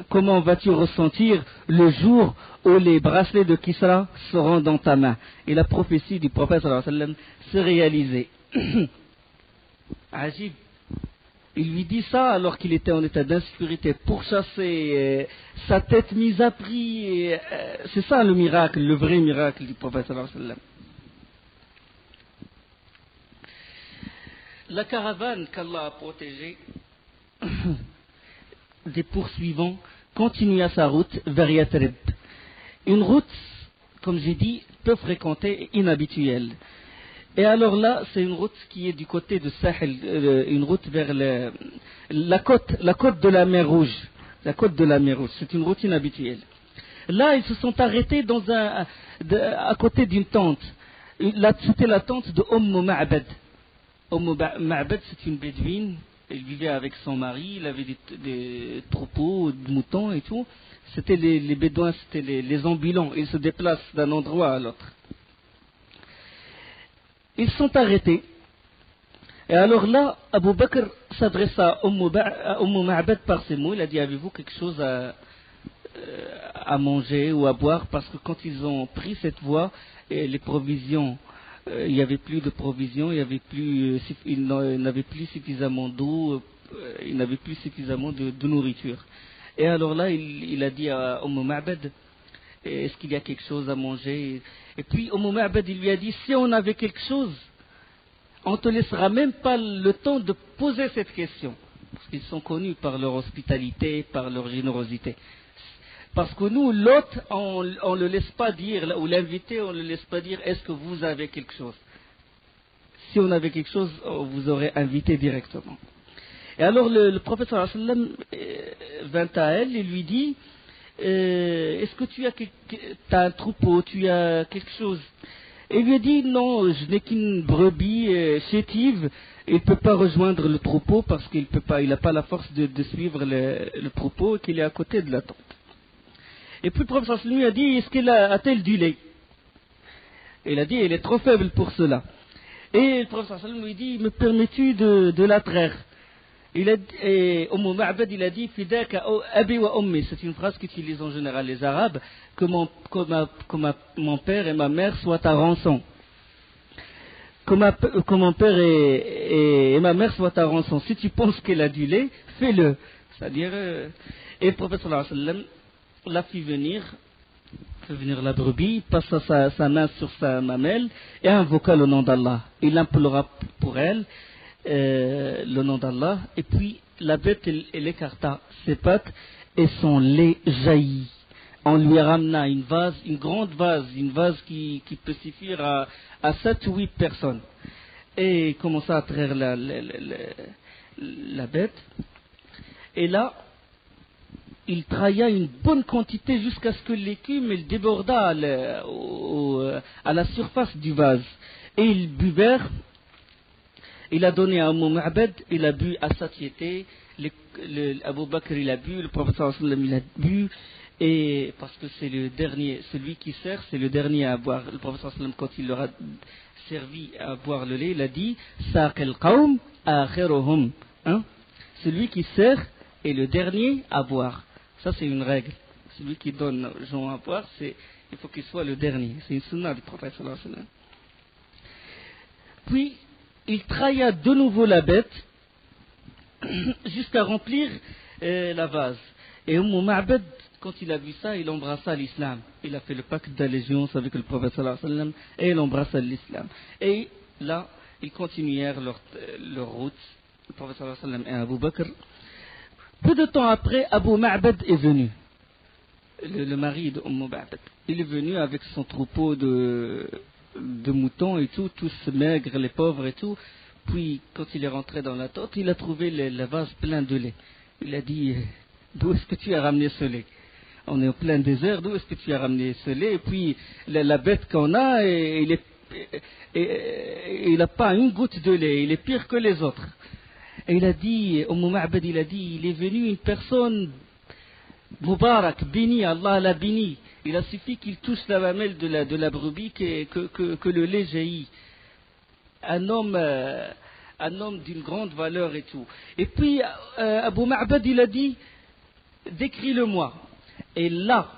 Comment vas-tu ressentir le jour où les bracelets de Kisra seront dans ta main? Et la prophétie du prophète sallallahu alayhi wa sallam s'est réalisée. Ajib. Il lui dit ça alors qu'il était en état d'insécurité, pourchassé, sa tête mise à prix. C'est ça le miracle, le vrai miracle du prophète sallallahu alayhi wa sallam. La caravane qu'Allah a protégée des poursuivants continua sa route vers Yathrib. Une route, comme j'ai dit, peu fréquentée et inhabituelle. Et alors là, c'est une route qui est du côté de Sahel, une route vers la côte de la mer Rouge. La côte de la mer Rouge, c'est une route inhabituelle. Là, ils se sont arrêtés à côté d'une tente. C'était la tente de Ma'bad. Ma'bad, c'est une bédouine. Elle vivait avec son mari, il avait des troupeaux de moutons et tout. C'était les bédouins, c'était les ambulants. Ils se déplacent d'un endroit à l'autre. Ils sont arrêtés. Et alors là, Abu Bakr s'adressa à Ma'bad par ces mots. Il a dit, avez-vous quelque chose à manger ou à boire? Parce que quand ils ont pris cette voie, les provisions, il n'y avait plus de provisions, ils n'avaient plus suffisamment d'eau, ils n'avaient plus suffisamment de nourriture. Et alors là, il a dit à Ma'bad, est-ce qu'il y a quelque chose à manger? Et puis Ma'bad, il lui a dit, si on avait quelque chose, on ne te laissera même pas le temps de poser cette question. Parce qu'ils sont connus par leur hospitalité, par leur générosité. Parce que nous, l'hôte, on ne le laisse pas dire, ou l'invité, on ne le laisse pas dire, est-ce que vous avez quelque chose? Si on avait quelque chose, on vous aurait invité directement. Et alors le prophète sallallahu alayhi wa sallam vint à elle et lui dit, est-ce que tu as un troupeau, tu as quelque chose? Et il lui a dit, non, je n'ai qu'une brebis chétive, il ne peut pas rejoindre le troupeau parce qu'il n'a pas la force de suivre le troupeau et qu'il est à côté de la tente. Et puis le prophète sallallahu alayhi wa sallam lui a dit, est-ce qu'elle a-t-elle du lait? Et il a dit, elle est trop faible pour cela. Et le prophète sallallahu alayhi wa sallam lui dit, me permets-tu de la traire? Et Ma'bad, il a dit, Fidaka abi wa ummi. C'est une phrase qu'utilisent en général les Arabes, que mon père et ma mère soient à rançon. Que mon père et ma mère soient à rançon. Si tu penses qu'elle a du lait, fais-le. C'est-à-dire, et le prophète sallallahu alayhi wa sallam l'a fait venir la brebis, passa sa main sur sa mamelle et invoqua le nom d'Allah. Il implora pour elle le nom d'Allah, et puis la bête elle écarta ses pattes et son lait jaillit. On lui ramena une grande vase qui peut suffire à 7 ou 8 personnes, et il commença à traire la bête. Et là, il trailla une bonne quantité jusqu'à ce que l'écume elle déborda à la surface du vase. Et ils buvèrent, il a donné à Ma'bad, il a bu à satiété, Abu Bakr il a bu, le prophète sallallahu alayhi wa sallam il a bu, et parce que c'est le dernier, celui qui sert, c'est le dernier à boire. Le prophète sallallahu alayhi wa sallam, quand il leur a servi à boire le lait, il a dit Saq al-qawm akhiruhum. Celui qui sert est le dernier à boire. Ça, c'est une règle. Celui qui donne aux gens à boire, il faut qu'il soit le dernier. C'est une sunna du prophète sallallahu alayhi wa sallam. Puis, il trailla de nouveau la bête jusqu'à remplir la vase. Et Ma'bad, quand il a vu ça, il embrassa l'islam. Il a fait le pacte d'allégeance avec le prophète sallallahu alayhi wa sallam et il embrassa l'islam. Et là, ils continuèrent leur route, le prophète sallallahu alayhi wa sallam et Abu Bakr. Peu de temps après, Abu Ma'bad est venu, le mari de Ma'bad. Il est venu avec son troupeau de moutons et tout, tous maigres, les pauvres et tout. Puis, quand il est rentré dans la tente, il a trouvé le vase plein de lait. Il a dit, d'où est-ce que tu as ramené ce lait? On est au plein désert, d'où est-ce que tu as ramené ce lait? Et puis, la bête qu'on a, il n'a pas une goutte de lait, il est pire que les autres. Et il a dit, Ma'bad, il a dit, il est venu une personne Moubarak, béni, Allah l'a béni. Il a suffi qu'il touche la mamelle de la brebis que le lait jaillit. Un homme d'une grande valeur et tout. Et puis, Abu Ma'bad, il a dit, décris-le-moi. Et là,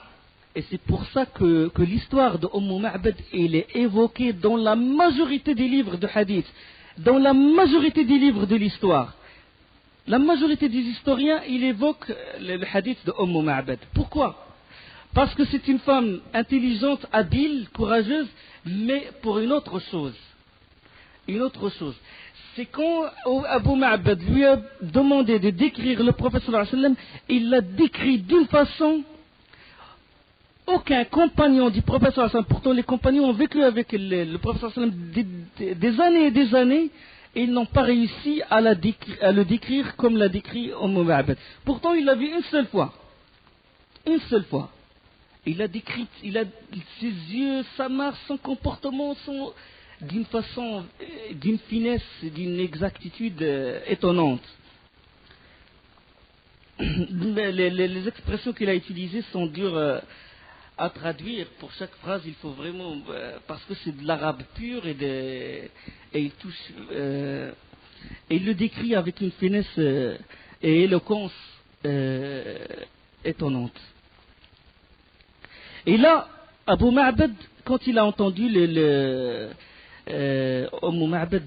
et c'est pour ça que l'histoire de Ma'bad, elle est évoquée dans la majorité des livres de hadith, dans la majorité des livres de l'histoire. La majorité des historiens, ils évoquent le hadith de Ma'bad. Pourquoi? Parce que c'est une femme intelligente, habile, courageuse, mais pour une autre chose. Une autre chose. C'est quand Abu Ma'bad lui a demandé de décrire le prophète sallallahu alayhi wa sallam, il l'a décrit d'une façon, aucun compagnon du prophète sallallahu alayhi wa sallam, pourtant les compagnons ont vécu avec le prophète sallallahu alayhi wa sallam des années et des années, et ils n'ont pas réussi à le décrire comme l'a décrit Ma'bad. Pourtant il l'a vu une seule fois. Une seule fois. Il a décrit, ses yeux, sa marche, son comportement sont d'une façon, d'une finesse, d'une exactitude étonnante. Les expressions qu'il a utilisées sont dures à traduire. Pour chaque phrase, il faut vraiment, parce que c'est de l'arabe pur et il touche, et il le décrit avec une finesse et éloquence étonnante. Et là, Abu Ma'bad, quand il a entendu Ma'bad,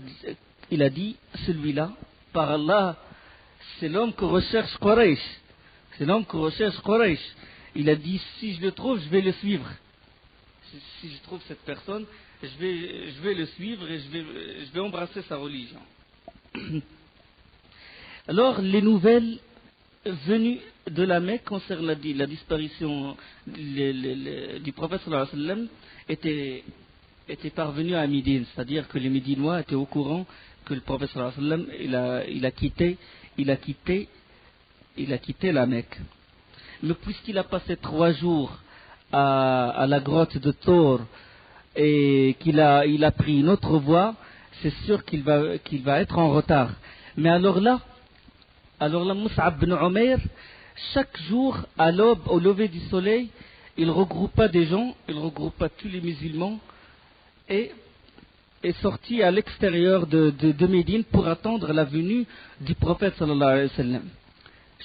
il a dit, celui-là, par Allah, c'est l'homme que recherche Quraysh. C'est l'homme que recherche Quraysh. Il a dit, si je le trouve, je vais le suivre. Si je trouve cette personne, je vais le suivre et je vais embrasser sa religion. Alors, les nouvelles venues de la Mecque concernant la disparition du prophète sallallahu alayhi wa sallam étaient parvenues à Médine, c'est-à-dire que les Médinois étaient au courant que le prophète sallallahu alayhi wa sallam il a quitté la Mecque. Mais puisqu'il a passé 3 jours à la grotte de Thor et qu'il a pris une autre voie, c'est sûr qu'il va être en retard. Mais alors là, Mus'ab ibn Umayr, chaque jour, à l'aube, au lever du soleil, il regroupa des gens, il regroupa tous les musulmans et est sorti à l'extérieur de Médine pour attendre la venue du prophète sallallahu alayhi wa sallam.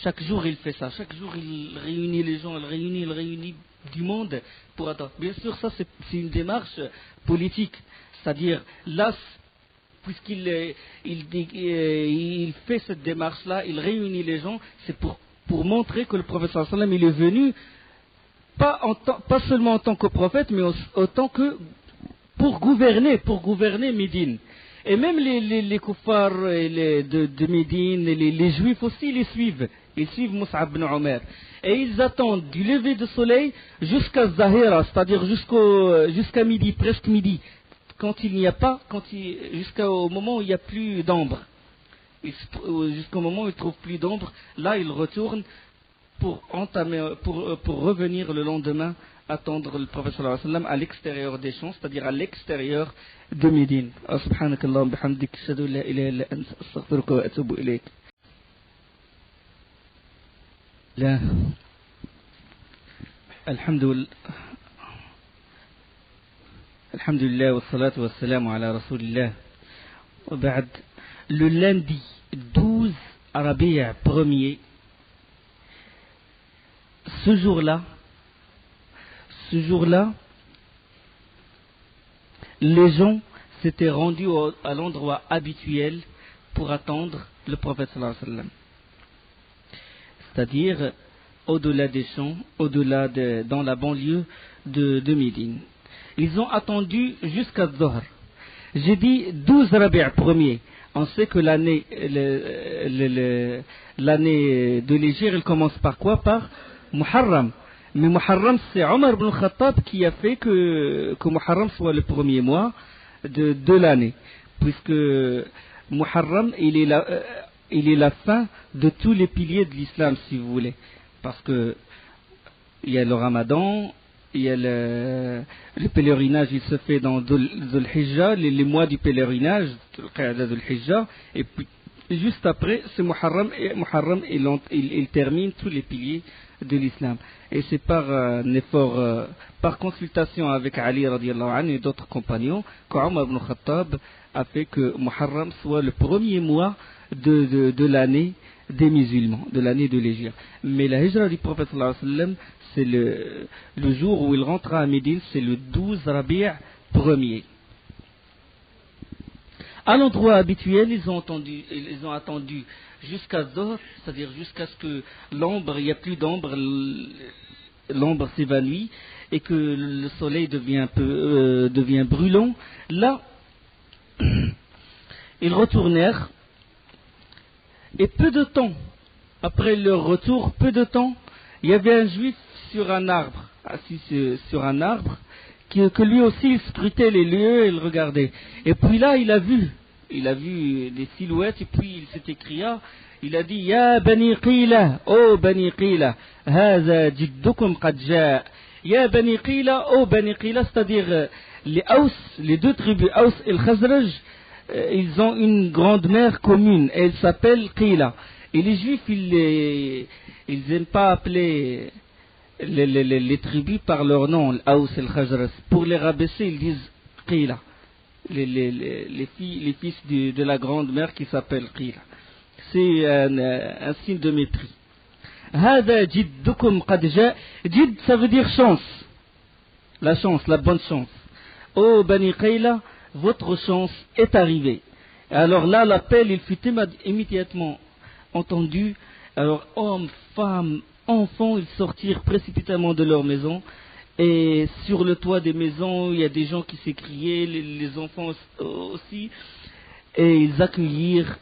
Chaque jour il fait ça, chaque jour il réunit les gens, il réunit du monde pour attendre. Bien sûr, ça c'est une démarche politique, c'est-à-dire là, puisqu'il il fait cette démarche-là, il réunit les gens, c'est pour montrer que le prophète sallallahu alayhi wa sallam il est venu pas seulement en tant que prophète, mais autant que pour gouverner Médine. Et même les kuffars de Médine, les juifs aussi les suivent. Ils suivent Mus'ab ibn Umayr. Et ils attendent du lever du soleil jusqu'à Zahira, c'est-à-dire jusqu'à midi, presque midi. Quand il n'y a pas, jusqu'au moment où il n'y a plus d'ombre. Jusqu'au moment où ils ne trouvent plus d'ombre, là ils retournent pour revenir le lendemain, attendre le prophète sallallahu alayhi wa sallam à l'extérieur des champs, c'est-à-dire à l'extérieur de Médine. Subhanakallahumma bihamdik, ashhadu an la ilaha illa anta, astaghfiruka wa atubu ilayk. Là, alhamdulillah wa salatu wa salam ala rasulillah. Wa ba'd, le lundi 12 Rabi' premier, ce jour-là, les gens s'étaient rendus à l'endroit habituel pour attendre le prophète sallallahu alayhi wa sallam. C'est-à-dire au-delà des champs, dans la banlieue de Médine. Ils ont attendu jusqu'à Zohr. J'ai dit 12 Rabi' premier. On sait que l'année de l'Hégire, elle commence par quoi? Par Muharram. Mais Muharram, c'est Omar ibn Khattab qui a fait que Muharram soit le premier mois de l'année. Puisque Muharram, il est la fin de tous les piliers de l'islam, si vous voulez. Parce que il y a le Ramadan, il y a le pèlerinage, il se fait dans Dhul Hijjah, les mois du pèlerinage, le Qa'da Dhul Hijjah, et puis juste après, c'est Muharram, et Muharram, il termine tous les piliers de l'islam. Et c'est par un effort, par consultation avec Ali radiallahu anhu et d'autres compagnons, qu'Omar ibn Khattab a fait que Muharram soit le premier mois de l'année des musulmans, de l'année de l'Hégire. Mais la hijra du prophète sallallahu alayhi wa sallam, c'est le jour où il rentra à Médine, c'est le 12 Rabi' premier. À l'endroit habituel, ils ont attendu jusqu'à Zohr, c'est-à-dire jusqu'à ce que l'ombre, il n'y a plus d'ombre, l'ombre s'évanouit et que le soleil devient brûlant. Là, ils retournèrent. Et peu de temps, après leur retour, il y avait un juif sur un arbre, assis sur un arbre, que lui aussi il scrutait les lieux et il regardait. Et puis là, il a vu des silhouettes et puis il s'est écria, il a dit Ya Bani Qila, oh Bani Qila, Haza jiddukum qad jaa. Ya Bani Qila, oh Bani Qila, c'est-à-dire les deux tribus, Aws et Khazraj, ils ont une grande mère commune, elle s'appelle Qila. Et les juifs, ils n'aiment pas appeler les tribus par leur nom, Aws et Khazraj. Pour les rabaisser, ils disent Qila. Les fils de la grande mère qui s'appelle Qila. C'est un signe de mépris. Hada jiddukum qad jaa. Jid, ça veut dire chance. La chance, la bonne chance. Oh Bani Qila, votre chance est arrivée. Alors là, l'appel, il fut immédiatement entendu. Alors, hommes, femmes, enfants, ils sortirent précipitamment de leur maison. Et sur le toit des maisons, il y a des gens qui s'écriaient, les enfants aussi. Et ils accueillirent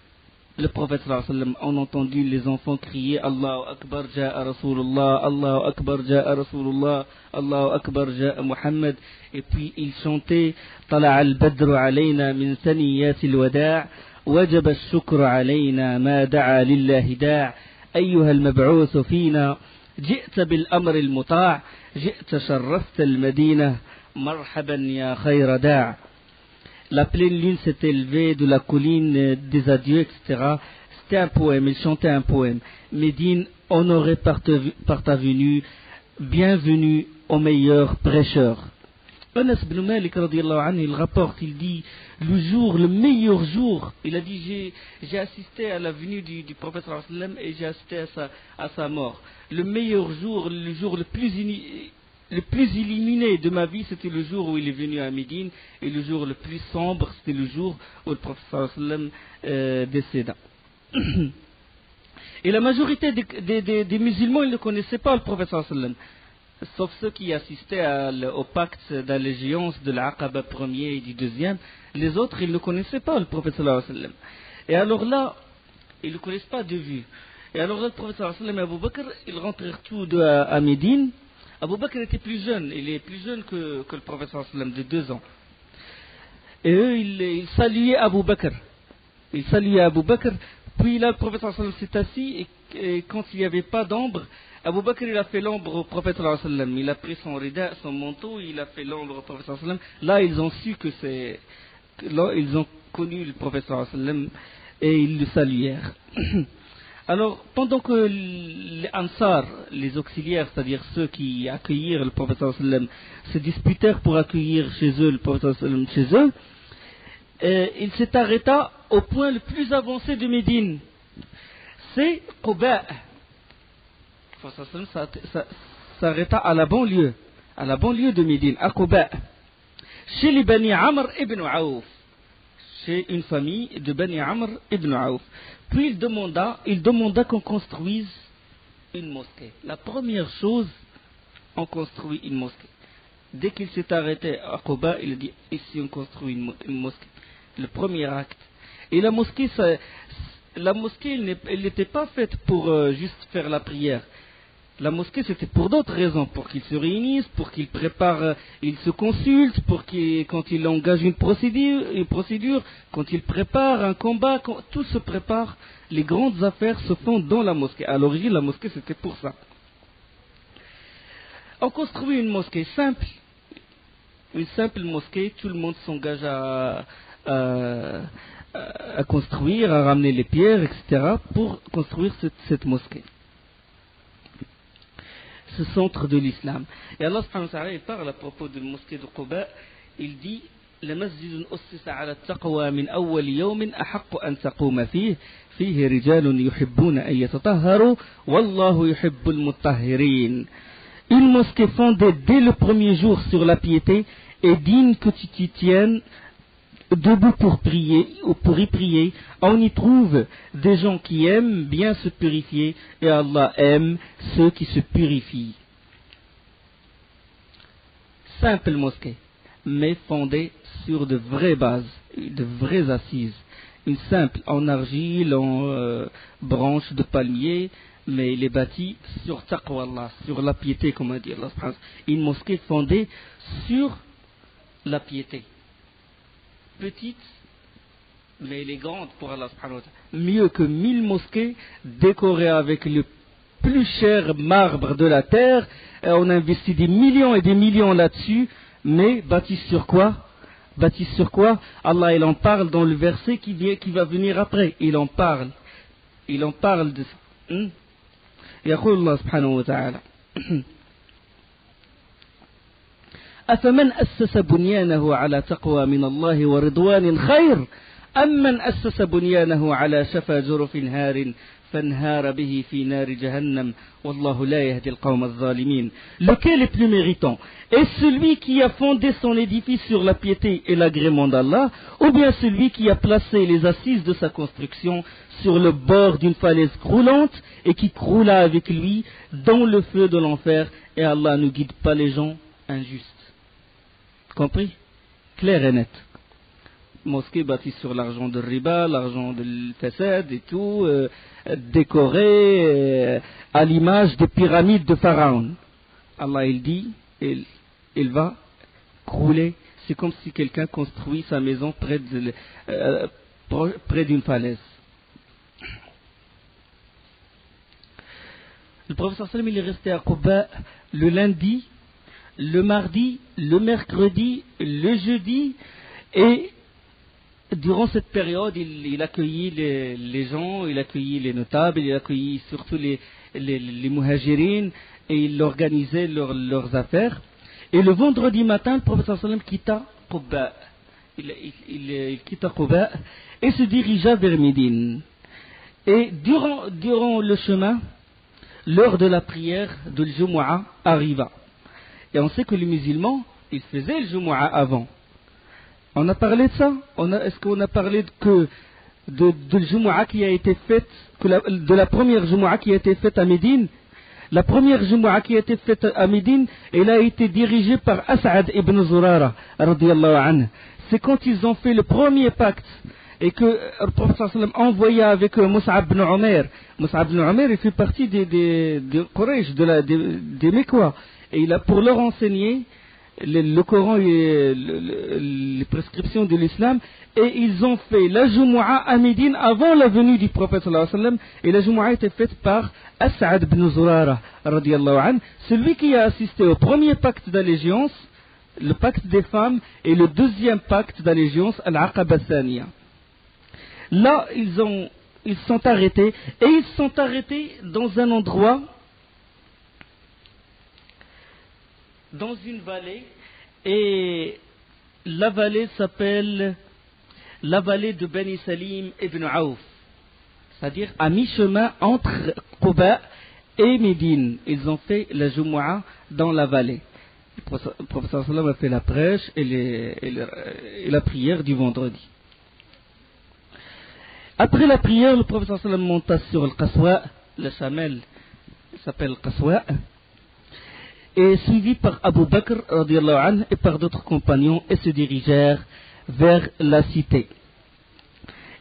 le prophète sallallahu alayhi wa sallam. On a entendu les enfants crier Allahu Akbar ja'a Rasulullah, Allahu Akbar ja'a Rasulullah, Allahu Akbar ja'a Muhammad. Et puis ils chantaient Tala al-Badru alayna min saniyati al-wada' wajab al-shukru alayna ma da'a lillahi da' ayyuha al-mab'uth fina ji'ta bil-amr al-muta' ji'ta sharrafta al-madina marhaban ya khayra da'. La pleine lune s'est élevée de la colline des adieux, etc. C'était un poème, il chantait un poème. Médine, honoré par ta venue, bienvenue au meilleur prêcheur. Anas ibn Malik, il rapporte, il dit, le meilleur jour, il a dit, j'ai assisté à la venue du prophète sallallahu alayhi wa sallam et j'ai assisté à sa mort. Le meilleur jour, le jour le plus illuminé de ma vie, c'était le jour où il est venu à Médine, et le jour le plus sombre, c'était le jour où le prophète sallallahu alayhi wa sallam décéda. Et la majorité des musulmans, ils ne connaissaient pas le prophète sallallahu alayhi wa sallam, sauf ceux qui assistaient au pacte d'allégeance de l'Aqaba premier et du deuxième. Les autres, ils ne connaissaient pas le prophète sallallahu alayhi wa sallam. Et alors là, ils ne le connaissent pas de vue. Et alors là, le prophète sallallahu alayhi wa sallam et Abu Bakr, ils rentrèrent tous deux à Médine. Abu Bakr était plus jeune, il est plus jeune que le prophète sallallahu alayhi wa sallam, de 2 ans. Et eux, ils saluaient Abu Bakr. Puis là, le prophète sallallahu alayhi wa sallam s'est assis, et quand il n'y avait pas d'ombre, Abu Bakr, il a fait l'ombre au prophète sallallahu alayhi wa sallam. Il a pris son rida, son manteau, il a fait l'ombre au prophète sallallahu alayhi wa sallam. Là, ils ont su que c'est... Là, ils ont connu le prophète sallallahu alayhi wa sallam et ils le saluèrent. Alors, pendant que les Ansar, les auxiliaires, c'est-à-dire ceux qui accueillirent le prophète sallallahu alayhi wa sallam, se disputèrent pour accueillir chez eux le prophète sallallahu alayhi wa sallam, chez eux, il s'est arrêté au point le plus avancé de Médine. C'est Quba. Le prophète sallallahu alayhi wa sallam s'arrêta à la banlieue de Médine, à Quba, chez les Bani Amr ibn Aouf, chez une famille de Bani Amr ibn Aouf. Puis il demanda qu'on construise une mosquée. La première chose, on construit une mosquée. Dès qu'il s'est arrêté à Quba, il a dit, ici on construit une mosquée. Le premier acte. Et la mosquée, elle n'était pas faite pour juste faire la prière. La mosquée, c'était pour d'autres raisons, pour qu'ils se réunissent, pour qu'ils préparent, ils se consultent, quand ils engagent une procédure, quand ils préparent un combat, tout se prépare. Les grandes affaires se font dans la mosquée. À l'origine, la mosquée, c'était pour ça. On construit une mosquée simple, une simple mosquée, tout le monde s'engage à construire, à ramener les pierres, etc., pour construire cette mosquée. Ce centre de l'islam. Et Allah subhanahu wa ta'ala, il parle à propos de la mosquée de Quba, il dit لمسجد أسس على التقوى من أول يوم أحق أن تقوم فيه رجال يحبون أن يتطهروا والله يحب المطهرين. Une mosquée fondée dès le premier jour sur la piété est digne que tu t'y tiennes debout pour prier ou pour y prier. On y trouve des gens qui aiment bien se purifier et Allah aime ceux qui se purifient. Simple mosquée, mais fondée sur de vraies bases, de vraies assises. Une simple en argile, en branches de palmier, mais il est bâti sur taqwa Allah, sur la piété, comme a dit Allah. Une mosquée fondée sur la piété. Petite, mais elle est grande pour Allah subhanahu wa ta'ala. Mieux que 1000 mosquées décorées avec le plus cher marbre de la terre. On investit des millions et des millions là-dessus, mais bâties sur quoi? Bâties sur quoi? Allah, il en parle dans le verset qui va venir après. Il en parle de ça. يقول الله سبحانه وتعالى أفمن أسس بنيانه على تقوى من الله ورضوان خير أم من أسس بنيانه على شفا جرف هار فانهار به في نار جهنم والله لا يهدي القوم الظالمين. Lequel est plus méritant? Est celui qui a fondé son édifice sur la piété et l'agrément d'Allah, ou bien celui qui a placé les assises de sa construction sur le bord d'une falaise croulante et qui croula avec lui dans le feu de l'enfer, et Allah ne guide pas les gens injustes. Compris? Clair et net. Mosquée bâtie sur l'argent de riba, l'argent de façade et tout, décorée à l'image des pyramides de Pharaon. Allah il dit, il va crouler. C'est comme si quelqu'un construit sa maison près d'une falaise. Le professeur Salam il est resté à Quba le lundi, le mardi, le mercredi, le jeudi, et durant cette période, il accueillit les gens, il accueillit les notables, il accueillit surtout les muhajirines, et il organisait leurs affaires. Et le vendredi matin, le professeur Sallam quitta Quba. Il quitta Quba et se dirigea vers Médine. Et durant le chemin, l'heure de la prière de Jumu'ah arriva. Et on sait que les musulmans, ils faisaient le Jumu'ah avant. On a parlé de ça? Est-ce qu'on a parlé de Jumu'ah qui a été faite, de la première Jumu'ah qui a été faite à Médine? La première Jumu'ah qui a été faite à Médine, elle a été dirigée par As'ad ibn Zurara, radiyallahu anhu. C'est quand ils ont fait le premier pacte et que le prophète sallallahu envoya avec Mus'ab ibn Umair. Mus'ab ibn Umair, il fait partie des Quraysh, des Mekwa. Et pour leur enseigner le Coran et les prescriptions de l'islam, et ils ont fait la Jumu'ah à Médine avant la venue du prophète sallallahu alayhi wa sallam, et la Jumu'ah était faite par As'ad ibn Zurara radiyallahu anhu, celui qui a assisté au premier pacte d'allégeance, le pacte des femmes, et le deuxième pacte d'allégeance, Al-Aqaba Thaniya. Là, ils sont arrêtés, et ils sont arrêtés dans un endroit, dans une vallée, et la vallée s'appelle la vallée de Bani Salim ibn Auf, c'est-à-dire à mi-chemin entre Quba et Médine. Ils ont fait la Jumu'ah dans la vallée. Le prophète sallam a fait la prêche et la prière du vendredi. Après la prière, le prophète sallam monta sur le Qaswa, le chamel s'appelle Qaswa, et suivi par Abu Bakr radiallahu anhu et par d'autres compagnons, et se dirigèrent vers la cité.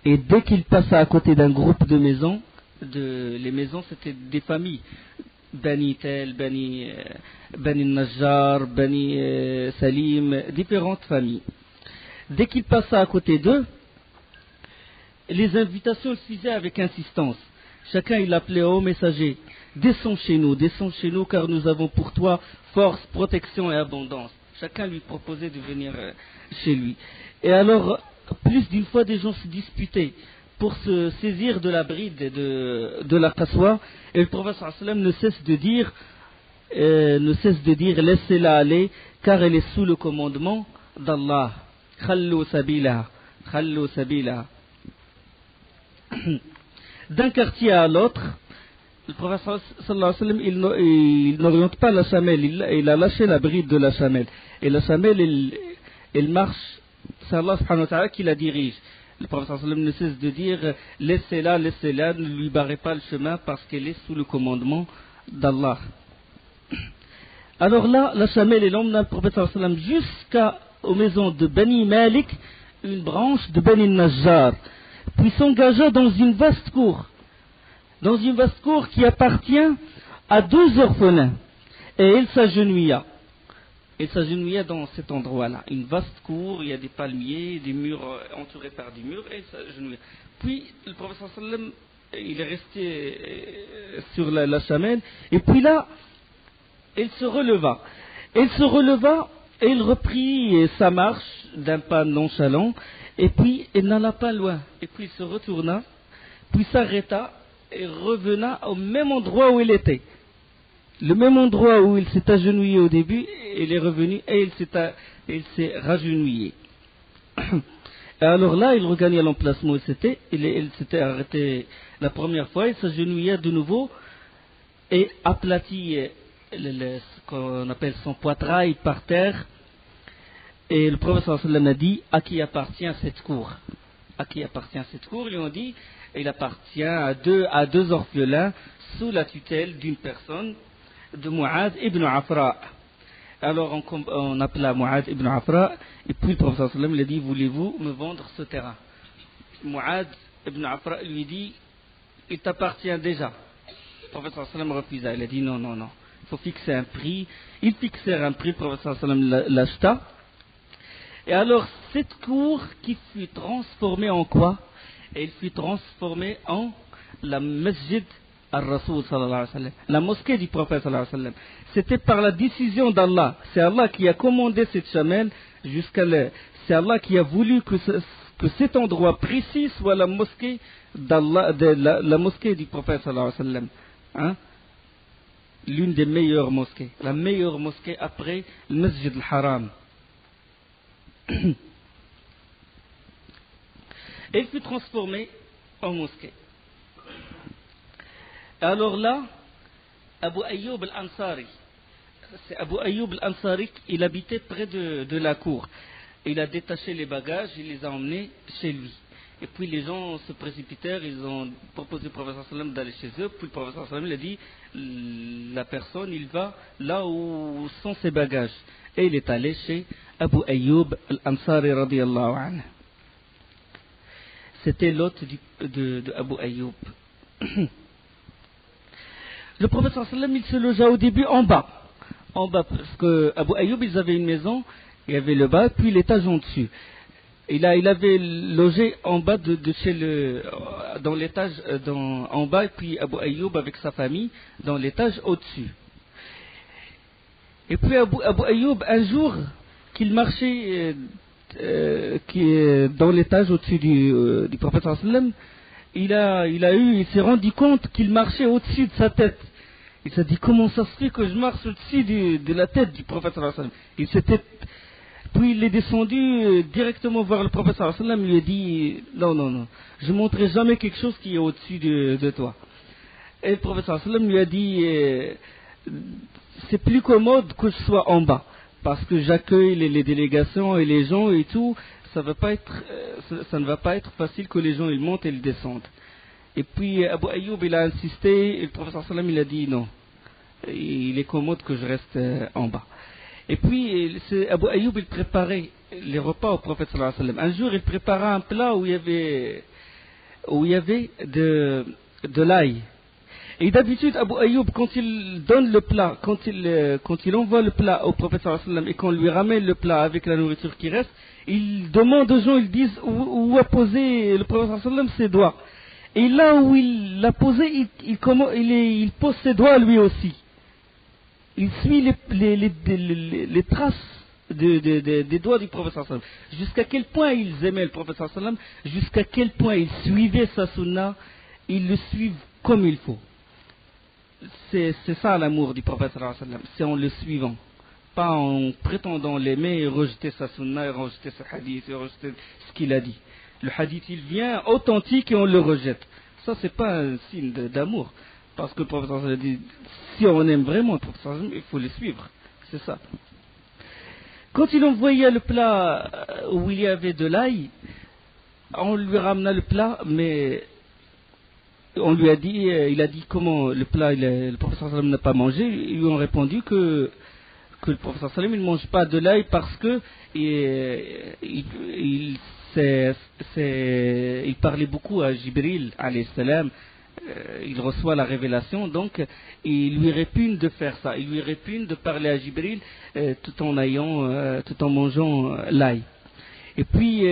Et dès qu'il passa à côté d'un groupe de maisons, les maisons c'était des familles, Bani Tel, Bani Najjar, Bani Salim, différentes familles. Dès qu'il passa à côté d'eux, les invitations se faisaient avec insistance. Chacun il appelait au messager, descends chez nous, car nous avons pour toi force, protection et abondance. Chacun lui proposait de venir chez lui. Et alors, plus d'une fois, des gens se disputaient pour se saisir de la bride de la Qaswa, et le prophète sallam ne cesse de dire, laissez-la aller, car elle est sous le commandement d'Allah. Khallu sabila, khallu sabila. D'un quartier à l'autre, le prophète sallallahu alayhi wa sallam, il n'oriente pas la chamelle, il a lâché la bride de la chamelle. Et la chamelle, elle marche, c'est Allah subhanahu wa ta'ala qui la dirige. Le prophète sallallahu alayhi wa sallam ne cesse de dire, laissez-la, ne lui barrez pas le chemin parce qu'elle est sous le commandement d'Allah. Alors là, la chamelle, elle emmena le prophète sallallahu alayhi wa sallam jusqu'aux maisons de Bani Malik, une branche de Bani Najjar, puis s'engagea dans une vaste cour. Dans une vaste cour qui appartient à 2 orphelins. Et il s'agenouilla. Il s'agenouilla dans cet endroit-là. Une vaste cour, il y a des palmiers, des murs entourés par des murs, et il s'agenouilla. Puis le prophète sallallahu alayhi wa sallam, il est resté sur la chamelle, et puis là, il se releva. Il se releva et il reprit sa marche d'un pas nonchalant, et puis il n'alla pas loin. Et puis il se retourna, puis s'arrêta, et revena au même endroit où il était. Le même endroit où il s'est agenouillé au début, il est revenu et il s'est ragenouillé. Et alors là, il regagna l'emplacement où il s'était. Il s'était arrêté la première fois, il s'agenouilla de nouveau et aplatit ce qu'on appelle son poitrail par terre. Et le prophète sallallahu alayhi wa sallam a dit, à qui appartient cette cour? À qui appartient cette cour? Ils lui ont dit, il appartient à deux orphelins sous la tutelle d'une personne, de Mu'adh ibn Afra. Alors on appela Mu'adh ibn Afra, et puis le prophète sallallahu alayhi wa sallam lui a dit, voulez-vous me vendre ce terrain? Mu'adh ibn Afra lui dit, il t'appartient déjà. Le prophète sallallahu alayhi wa sallam refusa, il a dit non, il faut fixer un prix. Ils fixèrent un prix, le prophète sallallahu alayhi wa sallam l'acheta. Et alors cette cour qui fut transformée en quoi? Et il fut transformé en la masjid al-Rasoul sallallahu alayhi wa sallam, la mosquée du prophète sallallahu alayhi wa sallam. C'était par la décision d'Allah. C'est Allah qui a commandé cette chamelle c'est Allah qui a voulu que cet endroit précis soit la mosquée d'Allah, la mosquée du prophète sallallahu alayhi wa sallam. Hein? L'une des meilleures mosquées. La meilleure mosquée après le masjid al-Haram. Et il fut transformé en mosquée. Alors là, Abu Ayyub al-Ansari, c'est Abu Ayyub al-Ansari, il habitait près de la cour. Il a détaché les bagages, il les a emmenés chez lui. Et puis les gens se précipitèrent, ils ont proposé au prophète sallam d'aller chez eux. Puis le prophète sallam il a dit, la personne, il va là où sont ses bagages. Et il est allé chez Abu Ayyub al-Ansari radiyallahu anhu. C'était l'hôte de Abu Ayyub. Le prophète sallam il se logea au début en bas, en bas, parce que Abu Ayoub, ils avaient une maison, il y avait le bas, puis l'étage en dessus. Il avait logé en bas de chez dans l'étage en bas, et puis Abu Ayoub avec sa famille dans l'étage au-dessus. Et puis Abu Ayoub, un jour, qu'il marchait dans l'étage au-dessus du prophète sallallahu alayhi wa sallam, il s'est rendu compte qu'il marchait au-dessus de sa tête. Il s'est dit, comment ça se fait que je marche au-dessus de la tête du prophète sallallahu alayhi wa sallam. Puis il est descendu directement vers le prophète sallallahu alayhi wa sallam, il lui a dit, non, je ne montrerai jamais quelque chose qui est au-dessus de toi. Et le prophète sallallahu alayhi wa sallam lui a dit, c'est plus commode que je sois en bas, parce que j'accueille les délégations et les gens et tout, ça ne va pas être facile que les gens ils montent et ils descendent. Et puis Abu Ayoub il a insisté, et le prophète sallallahu alayhi wa sallam il a dit non, il est commode que je reste en bas. Et puis Abu Ayoub il préparait les repas au prophète sallallahu alayhi wa sallam. Un jour il prépara un plat où il y avait de l'ail. Et d'habitude, Abu Ayoub, quand il donne le plat, quand il envoie le plat au prophète sallallahu alayhi wa sallam et qu'on lui ramène le plat avec la nourriture qui reste, il demande aux gens, ils disent où a posé le prophète sallallahu alayhi wa sallam ses doigts. Et là où il l'a posé, il pose ses doigts lui aussi. Il suit les traces des doigts du prophète sallallahu alayhi wa sallam. Jusqu'à quel point ils aimaient le prophète sallallahu alayhi wa sallam, jusqu'à quel point ils suivaient sa sunna, ils le suivent comme il faut. C'est ça l'amour du prophète sallallahu alayhi wa sallam, c'est en le suivant, pas en prétendant l'aimer et rejeter sa sunna, et rejeter sa hadith, et rejeter ce qu'il a dit. Le hadith il vient authentique et on le rejette. Ça c'est pas un signe d'amour, parce que le prophète sallallahu alayhi wa sallam dit, si on aime vraiment le prophète sallallahu alayhi wa sallam, il faut le suivre, c'est ça. Quand il envoyait le plat où il y avait de l'ail, on lui ramena le plat, mais on lui a dit, il a dit comment le plat, le professeur Sallam n'a pas mangé. Ils lui ont répondu que le professeur Sallam il ne mange pas de l'ail parce que il parlait beaucoup à Jibril alayhi salam. Il reçoit la révélation, donc il lui répugne de faire ça. Il lui répugne de parler à Jibril tout en mangeant l'ail. Et puis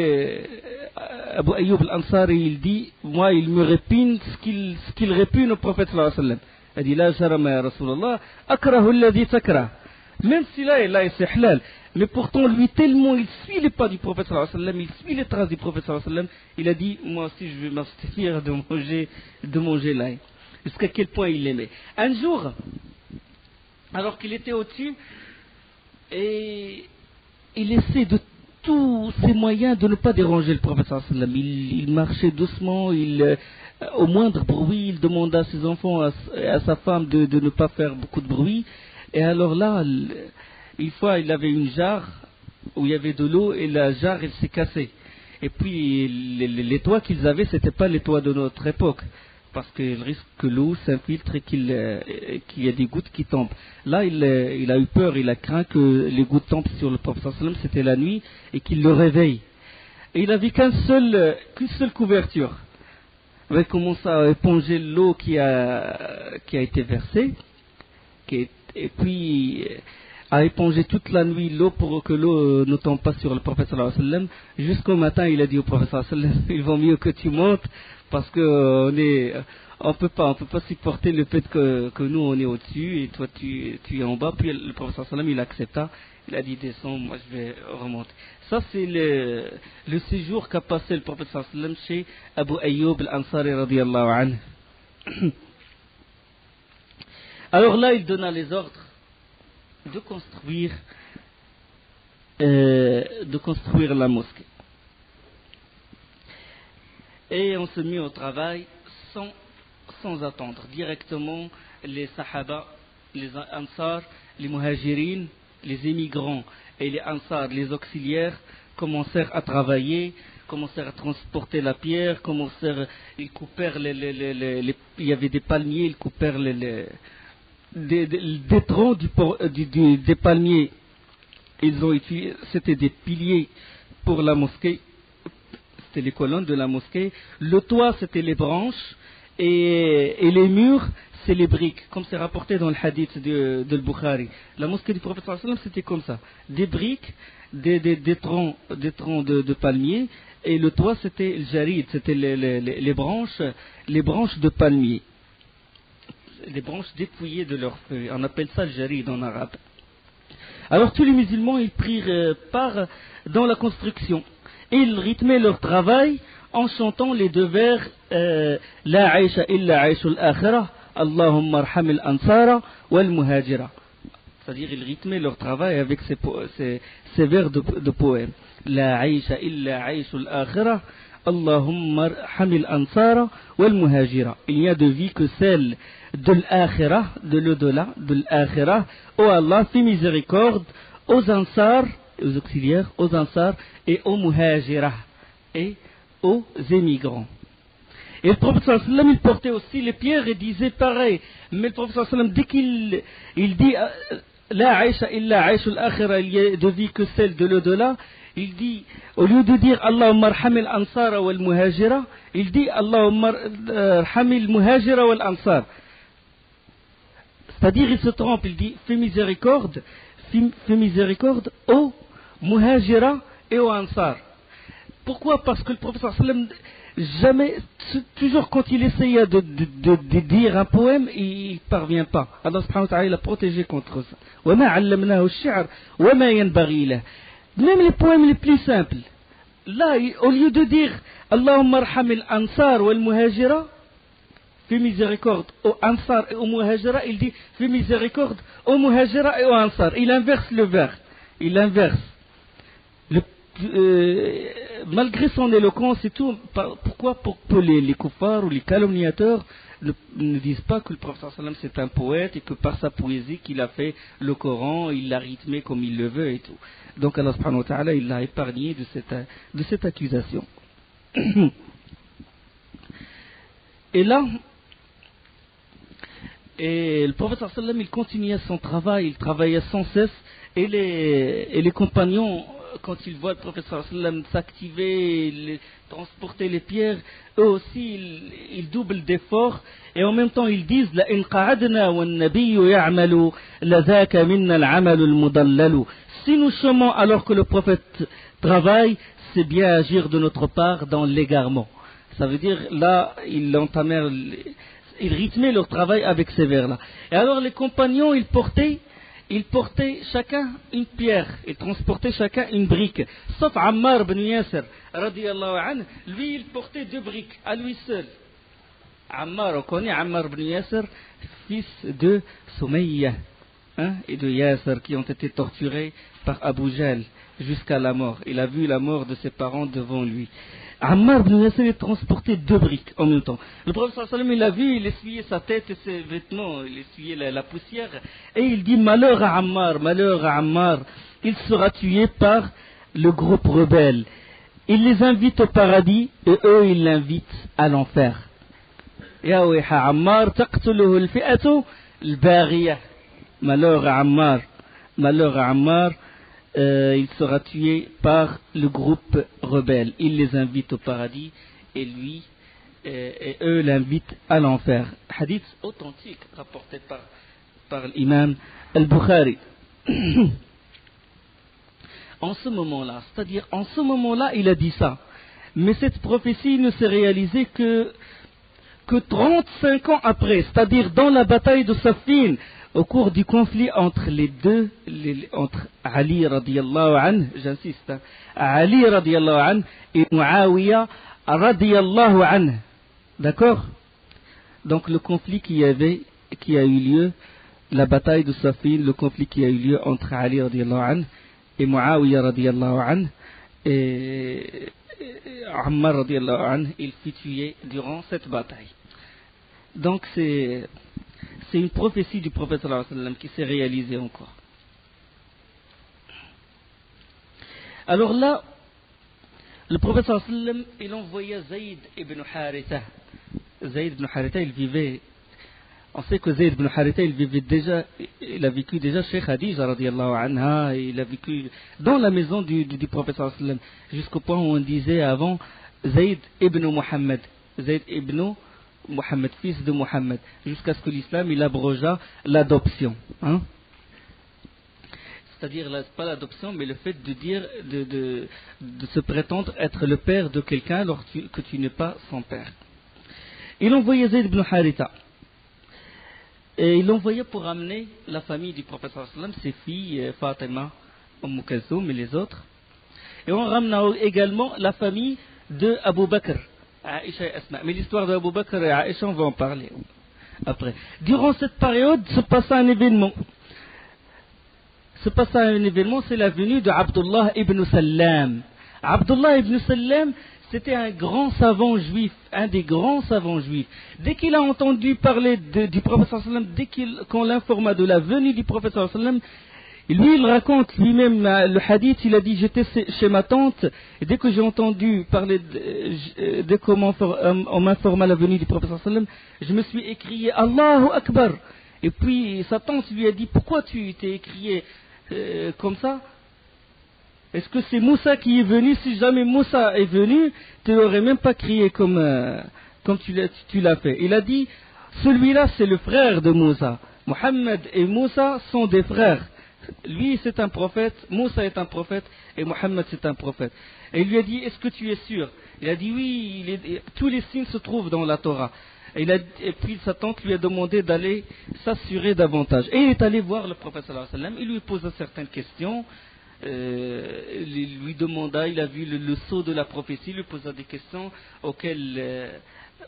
Abu Ayoub al-Ansari il dit, moi il me répugne ce qu'il répugne au prophète sallallahu alayhi wa sallam. Il dit, la jarama ya Rasulallah, akrahu alladhi takrah. Même si là c'est halal, mais pourtant lui tellement il suit les pas du prophète sallallahu alayhi wa sallam, il suit les traces du prophète sallallahu alayhi wa sallam, il a dit, moi aussi je vais m'abstenir de manger l'ail. Jusqu'à quel point il l'aimait. Un jour, alors qu'il était au-dessus, et il essaie de tous ses moyens de ne pas déranger le prophète sallallahu alayhi wa sallam. Il marchait doucement, au moindre bruit, il demanda à ses enfants, à sa femme de ne pas faire beaucoup de bruit. Et alors là, une fois, il avait une jarre où il y avait de l'eau et la jarre, elle s'est cassée. Et puis, les toits qu'ils avaient, c'était pas les toits de notre époque, parce qu'il risque que l'eau s'infiltre et qu'il y ait des gouttes qui tombent. Là, il a eu peur, il a craint que les gouttes tombent sur le prophète sallallahu alayhi wa sallam, c'était la nuit, et qu'il le réveille. Et il n'avait qu'une seule couverture. Il avait commencé à éponger l'eau qui a été versée, et puis a épongé toute la nuit l'eau pour que l'eau ne tombe pas sur le prophète sallallahu alayhi wa sallam. Jusqu'au matin, il a dit au prophète sallallahu alayhi wa sallam, il vaut mieux que tu montes, parce que on peut pas supporter le fait que nous on est au-dessus et toi tu es en bas. Puis le prophète sallallahu alayhi wa sallam il accepta, il a dit descends, moi je vais remonter. Ça c'est le séjour qu'a passé le prophète sallallahu alayhi wa sallam chez Abu Ayoub al-Ansari radiyallahu anhu. Alors là, il donna les ordres de construire la mosquée. Et on se mit au travail sans attendre. Directement, les sahaba, les ansar, les muhajirin, les émigrants et les ansar, les auxiliaires, commencèrent à travailler, commencèrent à transporter la pierre, ils coupèrent il y avait des palmiers, ils coupèrent des troncs des palmiers. Ils ont utilisé, c'était des piliers pour la mosquée, c'était les colonnes de la mosquée. Le toit, c'était les branches, et les murs, c'est les briques, comme c'est rapporté dans le hadith de Bukhari. La mosquée du prophète sallallahu alayhi wa sallam, c'était comme ça. Des briques, des troncs de palmiers, et le toit c'était le jarid, c'était les branches de palmiers. Les branches dépouillées de leurs feuilles. On appelle ça le jarid en arabe. Alors tous les musulmans, ils prirent part dans la construction. Et ils rythmaient leur travail en chantant les deux vers La aisha illa aishul akhirah, Allahumma arhamil ansara wal muhajira. C'est-à-dire ils rythmaient leur travail avec ces vers de poèmes. La aisha illa aishul akhirah, Allahumma arhamil ansara wal muhajira. Il n'y a de vie que celle de l'akhirah, de l'au-delà, de l'akhirah. Oh Allah, fais miséricorde aux ansar, aux auxiliaires, aux ansar et aux muhajira, et aux émigrants. Et le prophète sallallahu alayhi wa sallam, il portait aussi les pierres et disait pareil. Mais le prophète sallallahu alayhi wa sallam, dès qu'il dit La aisha illa aishul akhira, il y a de vie que celle de l'au-delà, il dit, au lieu de dire Allahumma arhamil ansara wal muhajira, il dit Allahumma arhamil muhajira wal ansar. C'est-à-dire, il se trompe, il dit fais miséricorde aux muhajira et aux ansar. Pourquoi? Parce que le prophète sallallahu alayhi wa sallam, toujours quand il essayait de dire un poème, il ne parvient pas. Allah subhanahu wa ta'ala l'a protégé contre ça. وَمَا عَلَّمْنَاهُ الشِّعْرَ وَمَا يَنْبَغِي لَهُ. Même les poèmes les plus simples. Là, au lieu de dire Allahumma arhamil ansar wal muhajira, fais miséricorde aux ansar et aux muhajira, il dit fais miséricorde aux muhajira et aux ansar. Il inverse le vers. Il inverse. Malgré son éloquence et tout, pourquoi? Pour que les kuffars ou les calomniateurs ne disent pas que le prophète sallallahu alayhi wa sallam c'est un poète et que par sa poésie qu'il a fait le Coran, il l'a rythmé comme il le veut et tout. Donc Allah subhanahu wa ta'ala, il l'a épargné de cette accusation. Et là, le prophète sallallahu alayhi wa sallam, il continuait son travail, il travaillait sans cesse, et les compagnons, quand ils voient le prophète sallallahu alayhi wa sallam s'activer, transporter les pierres, eux aussi ils doublent d'efforts, et en même temps ils disent La in qa'adna wa an-nabiyyu ya'malu la dhaka minna al-'amalu al-mudallalu. Si nous chômons alors que le prophète travaille, c'est bien agir de notre part dans l'égarement. Ça veut dire, là, ils rythmaient leur travail avec ces vers-là. Et alors les compagnons, ils portaient chacun une pierre, ils transportaient chacun une brique. Sauf Ammar ibn Yasir, radiyallahu anhu, lui il portait 2 briques, à lui seul. Ammar, on connaît Ammar ibn Yasir, fils de Soumayya et de Yasir, qui ont été torturés par Abu Jahl jusqu'à la mort. Il a vu la mort de ses parents devant lui. Ammar ibn Yasir, il transportait 2 briques en même temps. Le prophète sallallahu alayhi wa sallam, il a vu, il essuyait sa tête et ses vêtements, il essuyait la poussière, et il dit malheur à Ammar, il sera tué par le groupe rebelle. Il les invite au paradis et eux ils l'invitent à l'enfer. Ya wayha Ammar taqtuluhu al-fi'atu al-baghiyah. Malheur à Ammar, il sera tué par le groupe rebelle. Il les invite au paradis et eux l'invitent à l'enfer. Hadith authentique rapporté par l'imam al-Bukhari. En ce moment-là, c'est-à-dire en ce moment-là, il a dit ça. Mais cette prophétie ne s'est réalisée que 35 ans après, c'est-à-dire dans la bataille de Saffin, au cours du conflit entre entre Ali radiyallahu anhu, j'insiste, Ali radiyallahu anhu et Muawiyah radiyallahu anhu. D'accord? Donc le conflit qui a eu lieu, la bataille de Saffin, le conflit qui a eu lieu entre Ali radiyallahu anhu et Muawiyah radiyallahu anhu, et Ammar radiyallahu anhu, il fut tué durant cette bataille. Donc c'est une prophétie du prophète sallallahu alayhi wa sallam qui s'est réalisée encore. Alors là, le prophète sallallahu alayhi wa sallam, il envoya Zayd ibn Haritha. Zayd ibn Haritha, il vivait. On sait que Zayd ibn Haritha, il a vécu déjà chez Khadija radiyallahu anha, il a vécu dans la maison du prophète sallallahu alayhi wa sallam, jusqu'au point où on disait avant Zayd ibn Muhammad. Zayd ibn Mohammed, fils de Mohammed, jusqu'à ce que l'islam il abrogea l'adoption. Hein? C'est-à-dire, pas l'adoption, mais le fait de dire, de se prétendre être le père de quelqu'un alors que tu n'es pas son père. Il envoyait Zayd ibn Haritha. Et il l'envoyait pour amener la famille du prophète sallallahu alayhi wa sallam, ses filles, Fatima, Kulthum et les autres. Et on ramena également la famille de Abu Bakr, Aïcha et Asma. Mais l'histoire de Abu Bakr et Aïcha, on va en parler après. Durant cette période se passa un événement. C'est la venue de Abdullah ibn Sallam. Abdullah ibn Sallam, c'était un grand savant juif, un des grands savants juifs. Dès qu'il a entendu parler du prophète sallallahu alayhi wa sallam, dès qu'on l'informa de la venue du prophète sallallahu alayhi wa sallam, lui il raconte lui-même le hadith, il a dit j'étais chez ma tante, et dès que j'ai entendu parler, dès qu'on m'informa la venue du prophète sallallahu alayhi wa sallam, je me suis écrié Allahu Akbar. Et puis sa tante lui a dit pourquoi tu t'es écrié comme ça? Est-ce que c'est Moussa qui est venu? Si jamais Moussa est venu, tu n'aurais même pas crié comme tu l'as fait. Il a dit, celui-là c'est le frère de Moussa. Mohammed et Moussa sont des frères. Lui c'est un prophète, Moussa est un prophète et Mohammed c'est un prophète. Et il lui a dit, est-ce que tu es sûr? Il a dit oui, tous les signes se trouvent dans la Torah. Et puis sa tante lui a demandé d'aller s'assurer davantage. Et il est allé voir le prophète sallallahu alayhi wa sallam, il lui posa certaines questions. Il lui demanda, il a vu le sceau de la prophétie, il lui posa des questions auxquelles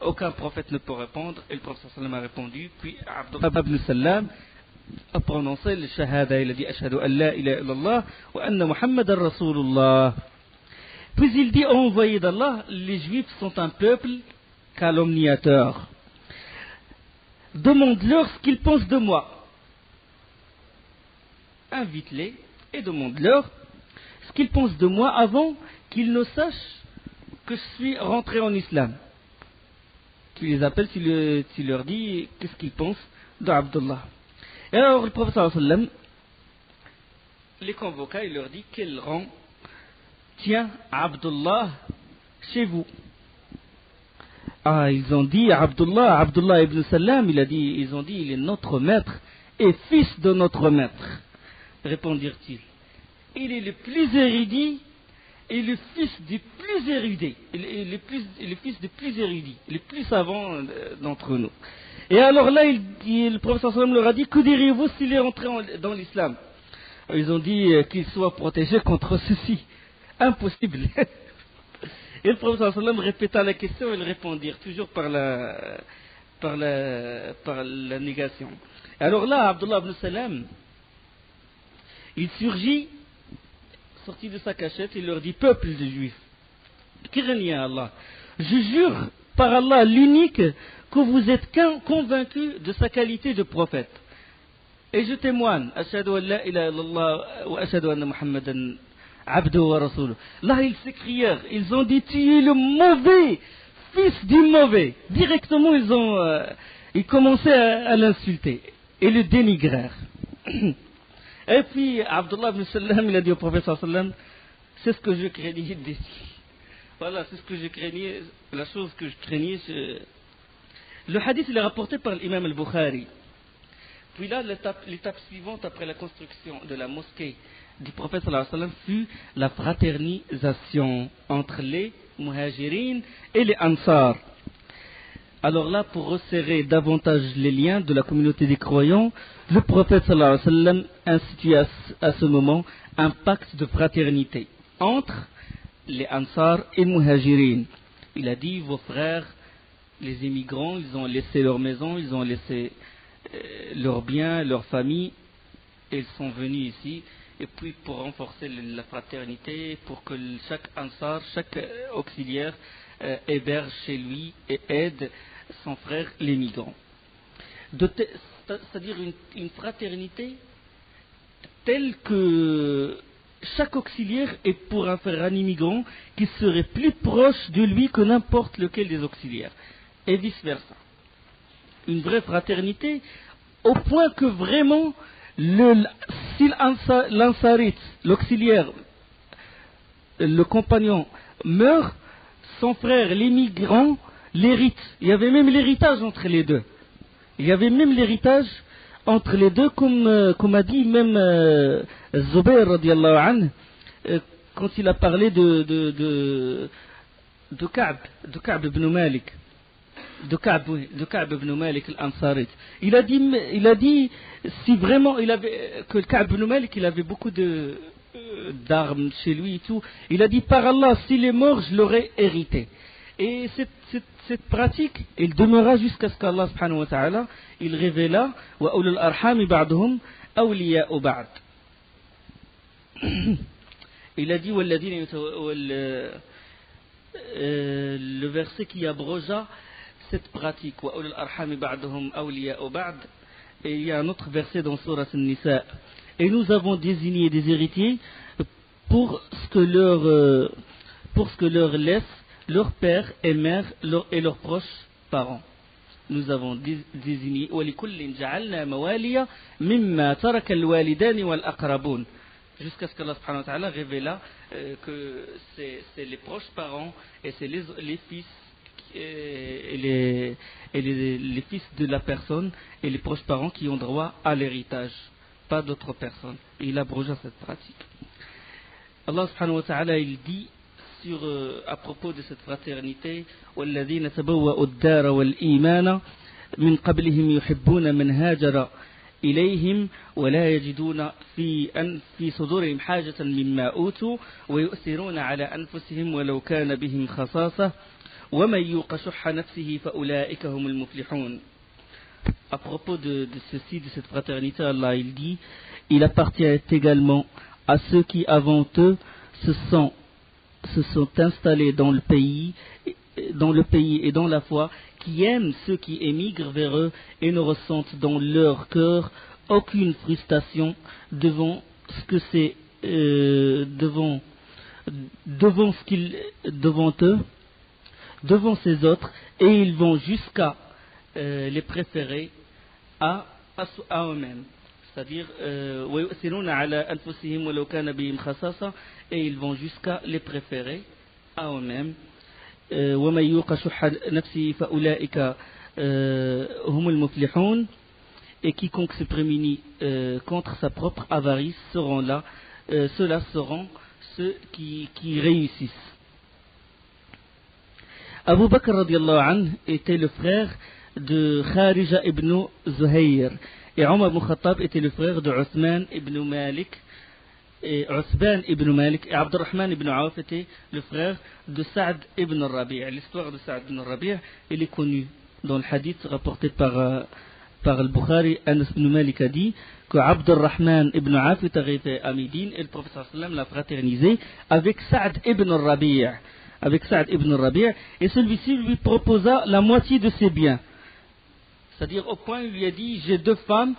aucun prophète ne peut répondre, et le prophète sallallahu alayhi wa sallam a répondu. Puis Abdullah ibn Sallam a prononcé le shahada, il a dit ashhadu an la ilaha illallah wa anna muhammadan rasulullah. Puis il dit, envoyé d'Allah, les juifs sont un peuple calomniateur. Demande-leur ce qu'ils pensent de moi. Invite-les et demande-leur ce qu'ils pensent de moi avant qu'ils ne sachent que je suis rentré en islam. Tu les appelles, tu leur dis qu'est-ce qu'ils pensent d'Abdullah. Et alors le prophète sallallahu alayhi wa sallam les convoqua et leur dit quel rang tient Abdullah chez vous? Ah, ils ont dit Abdullah ibn Sallam, ils ont dit il est notre maître et fils de notre maître. Répondirent-ils. Il est le plus érudit et le fils du plus érudit, le fils du plus érudit, le plus savant d'entre nous. Et alors là, le prophète sallam leur a dit, que diriez-vous s'il est entré dans l'islam? Ils ont dit qu'il soit protégé contre ceci. Impossible. Et le prophète sallam répéta la question et ils répondirent toujours par la négation. Alors là, Abdullah ibn Sallam, il surgit, sorti de sa cachette, il leur dit, peuple de juifs, craignez Allah, je jure par Allah l'unique que vous êtes convaincus de sa qualité de prophète. Et je témoigne, ashhadu an la ilaha illallah wa ashhadu anna Muhammadan abduhu wa rasuluh. Là, ils s'écrièrent, ils ont dit, tu es le mauvais, fils du mauvais. Directement, ils commençaient à l'insulter et le dénigrèrent. Et puis, Abdullah ibn Sallam, il a dit au prophète sallallahu alayhi wa sallam, c'est ce que je craignais d'ici. Voilà, c'est ce que je craignais, la chose que je craignais. Le hadith, il est rapporté par l'imam al-Bukhari. Puis là, l'étape suivante après la construction de la mosquée du prophète sallallahu alayhi wa sallam fut la fraternisation entre les muhajirines et les ansar. Alors là, pour resserrer davantage les liens de la communauté des croyants, le prophète sallallahu alayhi wa sallam institue à ce moment un pacte de fraternité entre les ansar et les muhajirines. Il a dit, vos frères, les immigrants, ils ont laissé leur maison, ils ont laissé leurs biens, leur famille, et ils sont venus ici. Et puis pour renforcer la fraternité, pour que chaque ansar, chaque auxiliaire héberge chez lui et aide son frère les migrants. C'est-à-dire une fraternité telle que chaque auxiliaire est pour un frère, un immigrant qui serait plus proche de lui que n'importe lequel des auxiliaires, et vice-versa. Une vraie fraternité au point que vraiment, si l'ansarit, l'auxiliaire, le compagnon meurt, son frère, les migrants, Il y avait même l'héritage entre les deux. Il y avait même l'héritage entre les deux, comme a dit même Zubayr radiallahu anhu, quand il a parlé de Ka'b ibn Malik. De Ka'b ibn Malik al-Ansari. Il a dit si vraiment que Ka'b ibn Malik il avait beaucoup d'armes chez lui et tout, il a dit par Allah s'il est mort je l'aurais hérité. Et cette pratique il demeura jusqu'à ce qu'Allah subhanahu wa ta'ala il révéla wa ulul arhami ba'duhum awliya'u ba'd. Il a dit le verset qui abrogea cette pratique et il y a un autre verset dans Surat An-Nisa et nous avons désigné des héritiers pour ce que leur laissent leur père et mère et leurs proches parents. Nous avons désigné jusqu'à ce qu'Allah subhanahu wa ta'ala révéla que c'est les proches parents et c'est les fils et les fils de la personne et les proches parents qui ont droit à l'héritage, pas d'autres personnes. Et il abrogea cette pratique. Allah subhanahu wa ta'ala il dit à propos de cette fraternité وَالَّذِينَ تَبَوَّأُوا الدَّارَ وَالْإِيمَانَ مِنْ قَبْلِهِمْ يُحِبُّونَ مَنْ هَاجَرَ إليهم ولا يجدون في صدورهم حاجة مما أوتوا ويؤثرون على أنفسهم ولو كان بهم خصاصة ومن يوق شح نفسه فأولئك هم المفلحون. À propos de ceci, de cette fraternité, Allah il dit, il appartient également à ceux qui avant eux se sont installés dans le pays et dans la foi, qui aiment ceux qui émigrent vers eux et ne ressentent dans leur cœur aucune frustration devant ce que c'est devant ces autres, et ils vont jusqu'à les préférer à eux-mêmes, c'est-à-dire et ils vont jusqu'à les préférer à eux-mêmes. وَمَنْ يُوقَ شُحَّ نَفْسِهِ فَأُولَئِكَ هُمُ الْمُفْلِحُونَ. Et quiconque se prémunit contre sa propre avarice ceux-là seront ceux qui réussissent. Abu Bakr radiallahu anhu était le frère de Kharija ibn Zuhayr et Omar ibn Khattab était le frère de Uthman ibn Malik et Uthman ibn Malik et Abdurrahman ibn Auf était le frère de Saad ibn Rabi'. L'histoire de Saad ibn Rabi' elle est connue dans le hadith rapporté par le Bukhari. Anas ibn Malik a dit que Abdurrahman ibn Auf est arrivé à Médine et le prophète sallam l'a fraternisé avec Saad ibn Rabi'. Et celui-ci lui proposa la moitié de ses biens. C'est-à-dire au point où il lui a dit j'ai deux femmes,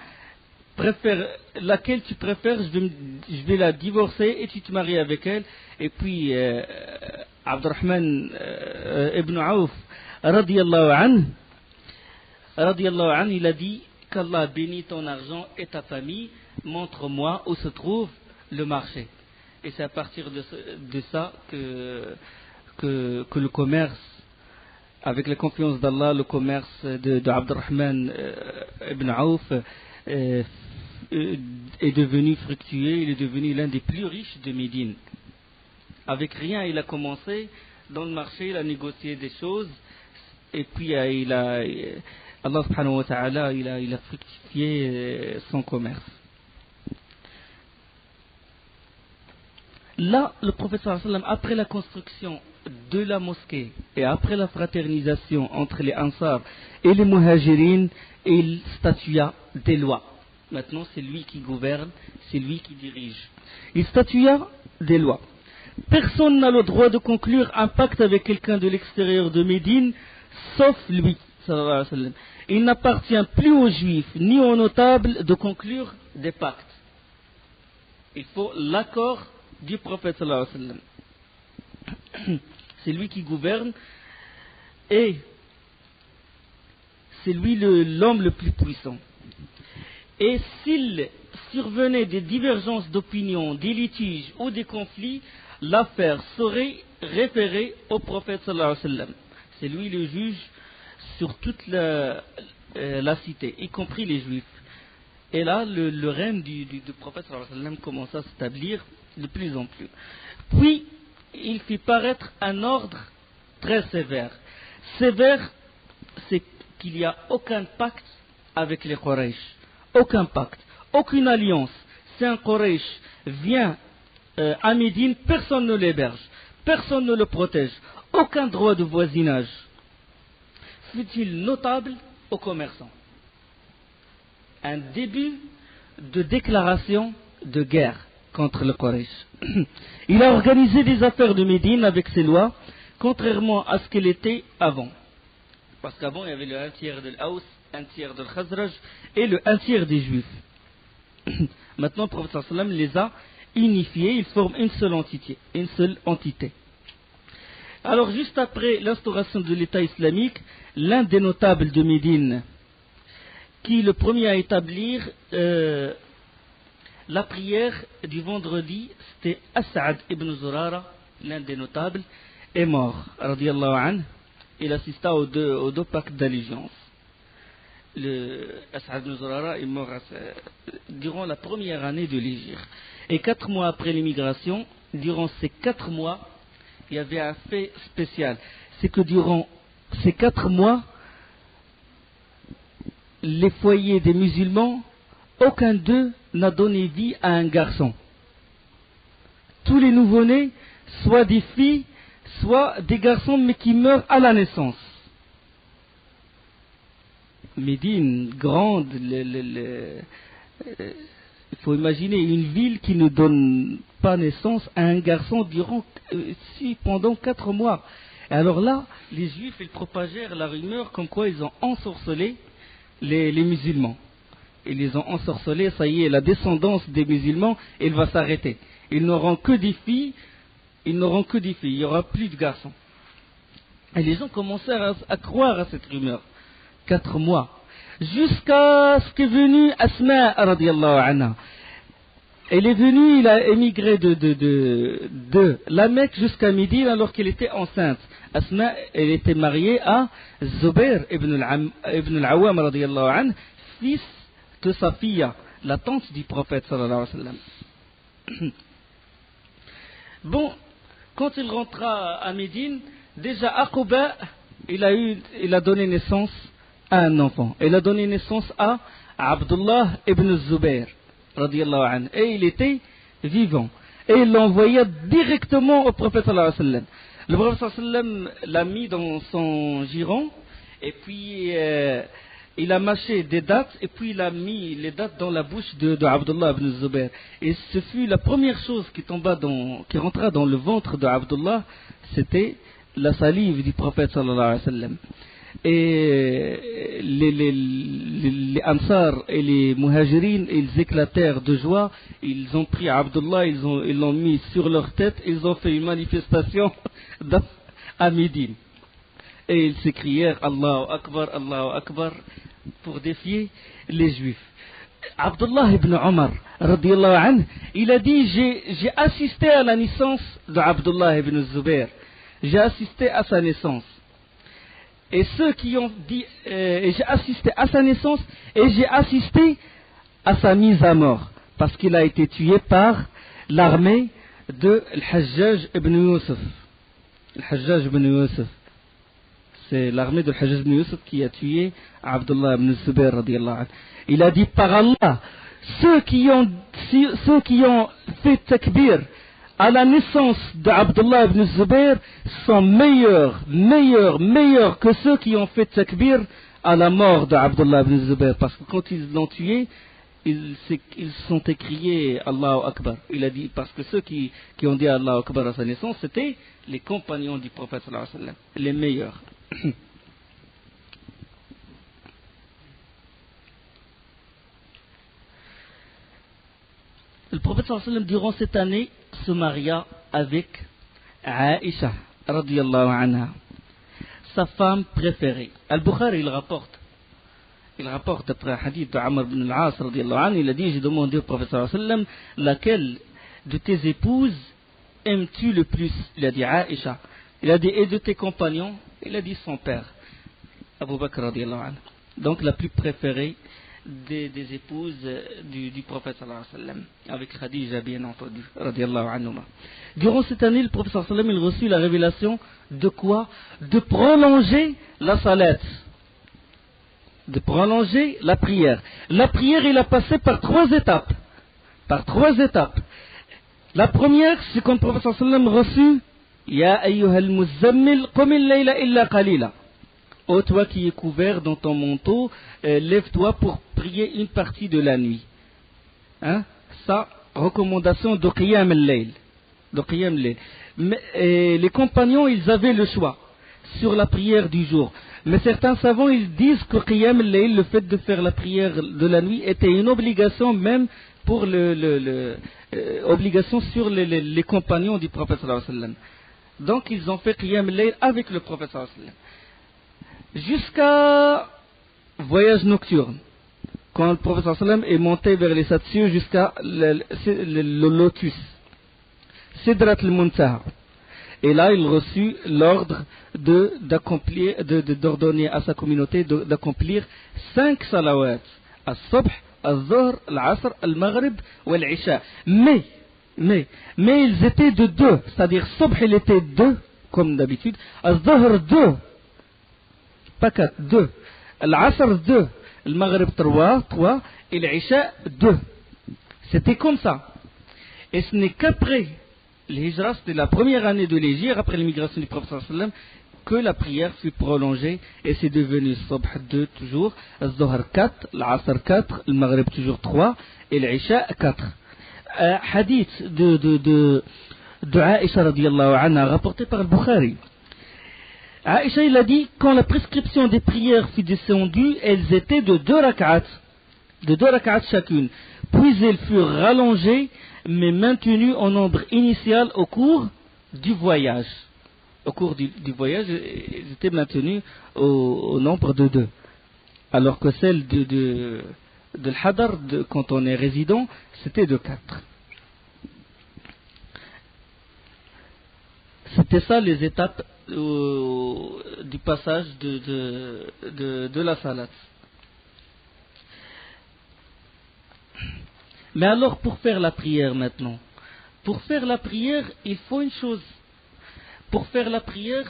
laquelle tu préfères, je vais la divorcer et tu te maries avec elle. Et puis Abdurrahman ibn Auf radiyallahu anhu il a dit qu'Allah bénit ton argent et ta famille, montre-moi où se trouve le marché. Et c'est à partir de ça que le commerce, avec la confiance d'Allah, le commerce de Abdurrahman ibn Auf est devenu fructueux, il est devenu l'un des plus riches de Médine. Avec rien, il a commencé dans le marché, il a négocié des choses, et puis Allah subhanahu wa ta'ala, il a fructifié son commerce. Là, le prophète sallallahu alayhi wa sallam, après la construction de la mosquée et après la fraternisation entre les Ansar et les Muhajirin, il statua des lois. Maintenant, c'est lui qui gouverne, c'est lui qui dirige. Il statua des lois. Personne n'a le droit de conclure un pacte avec quelqu'un de l'extérieur de Médine, sauf lui, sallallahu alayhi wa sallam. Il n'appartient plus aux Juifs ni aux notables de conclure des pactes. Il faut l'accord du prophète sallallahu alayhi wa sallam. C'est lui qui gouverne et c'est lui l'homme le plus puissant. Et s'il survenait des divergences d'opinion, des litiges ou des conflits, l'affaire serait référée au prophète sallallahu alayhi wa sallam. C'est lui le juge sur toute la cité, y compris les juifs. Et là, le règne du prophète sallallahu alayhi wa sallam commença à s'établir de plus en plus. Puis, il fit paraître un ordre très sévère. Sévère, c'est qu'il n'y a aucun pacte avec les Quraysh. Aucun pacte, aucune alliance. Si un Quraysh vient à Médine, personne ne l'héberge, personne ne le protège, aucun droit de voisinage. Fut-il notable aux commerçants. Un début de déclaration de guerre contre le Quraysh. Il a organisé des affaires de Médine avec ses lois, contrairement à ce qu'elle était avant. Parce qu'avant, il y avait le 1/3 de l'Aous, 1/3 de l'Khazraj et le 1/3 des Juifs. Maintenant, le prophète sallallahu alayhi wa sallam les a unifiés, ils forment une seule entité. Alors, juste après l'instauration de l'État islamique, l'un des notables de Médine, qui le premier à établir la prière du vendredi, c'était As'ad ibn Zurara, l'un des notables, est mort, radiyallahu anhu. Il assista aux deux pactes d'allégeance. As'ad ibn Zurara est mort durant la première année de l'Hégire. Et 4 mois après l'émigration, durant ces 4 mois, il y avait un fait spécial. C'est que durant ces 4 mois, les foyers des musulmans, aucun d'eux n'a donné vie à un garçon. Tous les nouveau-nés, soit des filles, soit des garçons, mais qui meurent à la naissance. Médine, grande, il faut imaginer une ville qui ne donne pas naissance à un garçon pendant 4 mois. Et alors là, les Juifs, ils propagèrent la rumeur comme quoi ils ont ensorcelé les musulmans. Ils les ont ensorcelés, ça y est, la descendance des musulmans, elle va s'arrêter. Ils n'auront que des filles, il n'y aura plus de garçons. Et les gens commencèrent à croire à cette rumeur. 4 mois. Jusqu'à ce qu'est venue Asma radiyallahu anha. Elle est venue, il a émigré de la Mecque jusqu'à Médine alors qu'elle était enceinte. Asma, elle était mariée à Zubair ibn al-Awwam radiyallahu anhu, fils de Safiya, la tante du prophète sallallahu alayhi wa sallam. Bon, quand il rentra à Médine, déjà à Quba, il a donné naissance à un enfant. Il a donné naissance à Abdullah ibn Zubair, radiyallahu anhu. Et il était vivant. Et il l'envoya directement au prophète sallallahu alayhi wa sallam. Le prophète sallallahu alayhi wa sallam l'a mis dans son giron, et puis il a mâché des dattes, et puis il a mis les dattes dans la bouche de Abdullah ibn Zubair. Et ce fut la première chose qui rentra dans le ventre de Abdullah, c'était la salive du prophète sallallahu alayhi wa sallam. Et les Ansar et les Muhajirin, ils éclatèrent de joie. Ils ont pris Abdullah, ils l'ont mis sur leur tête, ils ont fait une manifestation à Médine. Et ils s'écrièrent Allahu Akbar pour défier les Juifs. Abdullah ibn Omar, radiyallahu anhu, il a dit j'ai assisté à la naissance d'Abdullah ibn Zubair. J'ai assisté à sa naissance. Et ceux qui ont dit, j'ai assisté à sa naissance et j'ai assisté à sa mise à mort, parce qu'il a été tué par l'armée de Al-Hajjaj ibn Yusuf. Al-Hajjaj ibn Yusuf. C'est l'armée de Al-Hajjaj ibn Yusuf qui a tué Abdullah ibn Zubair radiyallahu anhu. Il a dit par Allah, ceux qui ont fait takbir à la naissance d'Abdullah ibn Zubair sont meilleurs que ceux qui ont fait takbir à la mort d'Abdullah ibn Zubair. Parce que quand ils l'ont tué, ils sont écriés Allahu Akbar. Il a dit, parce que ceux qui ont dit Allahu Akbar à sa naissance, c'était les compagnons du prophète sallallahu alayhi wa sallam, les meilleurs. Le prophète sallallahu alayhi wa sallam, durant cette année, se maria avec Aïcha, radiyallahu anha, sa femme préférée. Al-Bukhari, il rapporte d'après un hadith de Amr ibn al-As, radiyallahu anhu, il a dit, j'ai demandé au prophète sallallahu alayhi wa sallam, laquelle de tes épouses aimes-tu le plus? Il a dit Aïcha. Il a dit, et de tes compagnons? Il a dit son père, Abu Bakr radiallahu anhu. Donc la plus préférée des épouses du prophète sallallahu alayhi wa sallam, avec Khadija bien entendu, radiallahu anhuma. Durant cette année, le prophète sallallahu alayhi wa sallam, il reçut la révélation de quoi? De prolonger la salat, de prolonger la prière. La prière, il a passé par trois étapes. La première, c'est quand le prophète sallallahu alayhi wa sallam reçut Ya ayyuhal muzammil qumil layla illa qalila. Ô toi qui es couvert dans ton manteau, lève-toi pour prier une partie de la nuit. Hein? Ça, recommandation de Qiyam al-Layl. Les compagnons, ils avaient le choix sur la prière du jour. Mais certains savants, ils disent que Qiyam al-Layl, le fait de faire la prière de la nuit, était une obligation même pour obligation sur les compagnons du prophète sallallahu alayhi wa sallam. Donc ils ont fait Qiyam al-Layl avec le prophète sallallahu alayhi wa sallam. Jusqu'à voyage nocturne, quand le prophète sallallahu alayhi wa sallam est monté vers les 7 cieux jusqu'à le lotus, Sidrat al-Muntaha. Et là, il reçut l'ordre d'ordonner à sa communauté d'accomplir 5 salawats, al-Subh, al-Zuhr, al-Asr, al-Maghrib ou al-Isha. Mais ils étaient de 2, c'est-à-dire Subh il était 2, comme d'habitude, al-Zuhr 2, pas 4, 2, al-Asr 2, al-Maghrib 3, et l'Isha 2. C'était comme ça. Et ce n'est qu'après l'Hijra, c'était la première année de l'Hégire, après l'immigration du prophète sallallahu alayhi wa sallam, que la prière fut prolongée et c'est devenu Subh 2 toujours, al-Zuhr 4, al-Asr 4, al-Maghrib toujours 3 et l'Isha 4. Hadith de Aïcha radiyallahu anha rapporté par al-Bukhari. Aïcha, il a dit, quand la prescription des prières fut descendue, elles étaient de 2 rak'at chacune. Puis elles furent rallongées, mais maintenues en nombre initial au cours du voyage. Au cours du voyage, elles étaient maintenues au nombre de 2. Alors que celle de l'Hadar, quand on est résident, c'était de 4. C'était ça les étapes du passage de la salat. Mais alors pour faire la prière maintenant, il faut une chose. Pour faire la prière,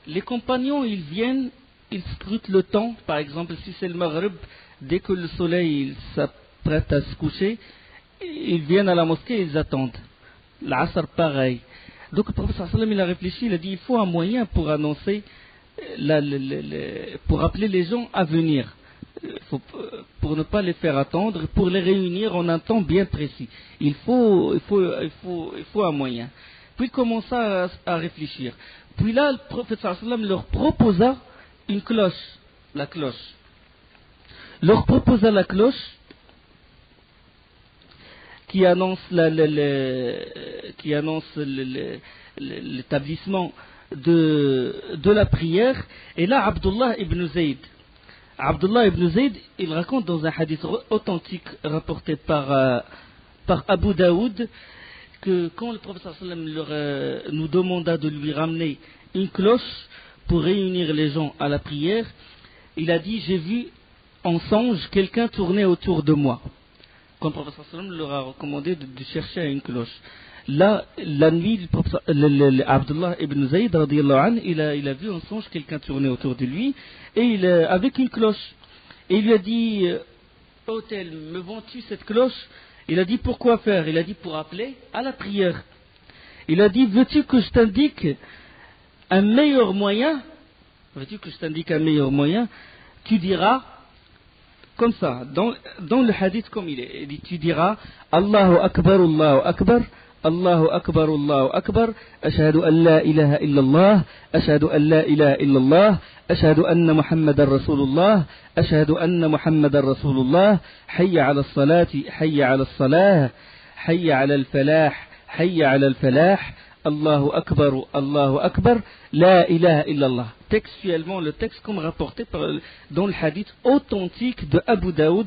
les compagnons ils viennent, ils scrutent le temps. Par exemple, si c'est le Maghrib, dès que le soleil s'apprête à se coucher, ils viennent à la mosquée et ils attendent. L'Asr pareil. Donc le prophète sallallahu alayhi wa sallam, il a réfléchi, il a dit il faut un moyen pour annoncer, pour appeler les gens à venir, pour ne pas les faire attendre, pour les réunir en un temps bien précis. Il faut un moyen. Puis il commença à réfléchir. Puis là, le prophète sallallahu alayhi wa sallam leur proposa une cloche, la cloche. Leur proposa la cloche qui annonce l'établissement de la prière. Et là, Abdullah ibn Zayd, il raconte dans un hadith authentique rapporté par Abu Daoud que quand le prophète sallallahu alayhi wa sallam nous demanda de lui ramener une cloche pour réunir les gens à la prière, il a dit j'ai vu en songe quelqu'un tourner autour de moi. Quand le prophète sallallahu alayhi wa sallam leur a recommandé de chercher une cloche. Là, la nuit, Abdullah ibn Zayd radiyallahu anhu, il a vu en songe quelqu'un tourner autour de lui et avec une cloche. Et il lui a dit oh tel, me vends-tu cette cloche? Il a dit pourquoi faire? Il a dit pour appeler à la prière. Il a dit veux-tu que je t'indique un meilleur moyen? Tu diras comme ça, dans le hadith comme il est, tu diras Allahu Akbar, Allahu Akbar, Allahu Akbar, Allahu Akbar, Ashhadu an la ilaha illallah, Ashhadu an la ilaha illallah, Ashhadu anna Muhammadan Rasulullah, Ashhadu anna Muhammadan Rasulullah, Hayya ala salati, Hayya ala salah, Hayya ala al-falah, Hayya ala al-falah, Allahu Akbar, la ilaha illallah. Textuellement, le texte comme rapporté dans le hadith authentique de Abu Daoud,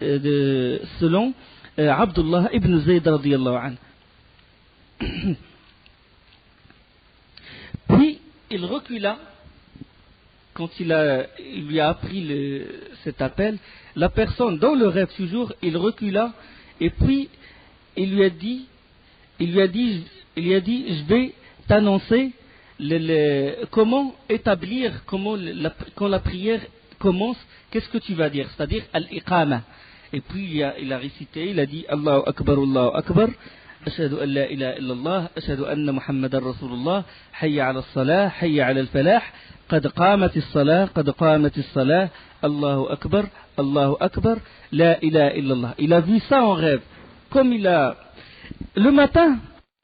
selon Abdullah ibn Zayd radiyallahu anhu. il recula. Quand il lui a appris cet appel, la personne, dans le rêve toujours, il recula, et puis il lui a dit, je vais t'annoncer comment établir, quand la prière commence, qu'est-ce que tu vas dire, c'est-à-dire al-iqama. Et puis il a récité, il a dit Allahu Akbar, Ashhadu an la ilaha illallah, Ashhadu anna Muhammadan Rasulullah, Hayya ala as-salah, Hayya ala al-falah, Qad qamatis salah, Qad qamatis salah, Allahu Akbar, La ilaha illallah. Il a vu ça en rêve. Comme le matin,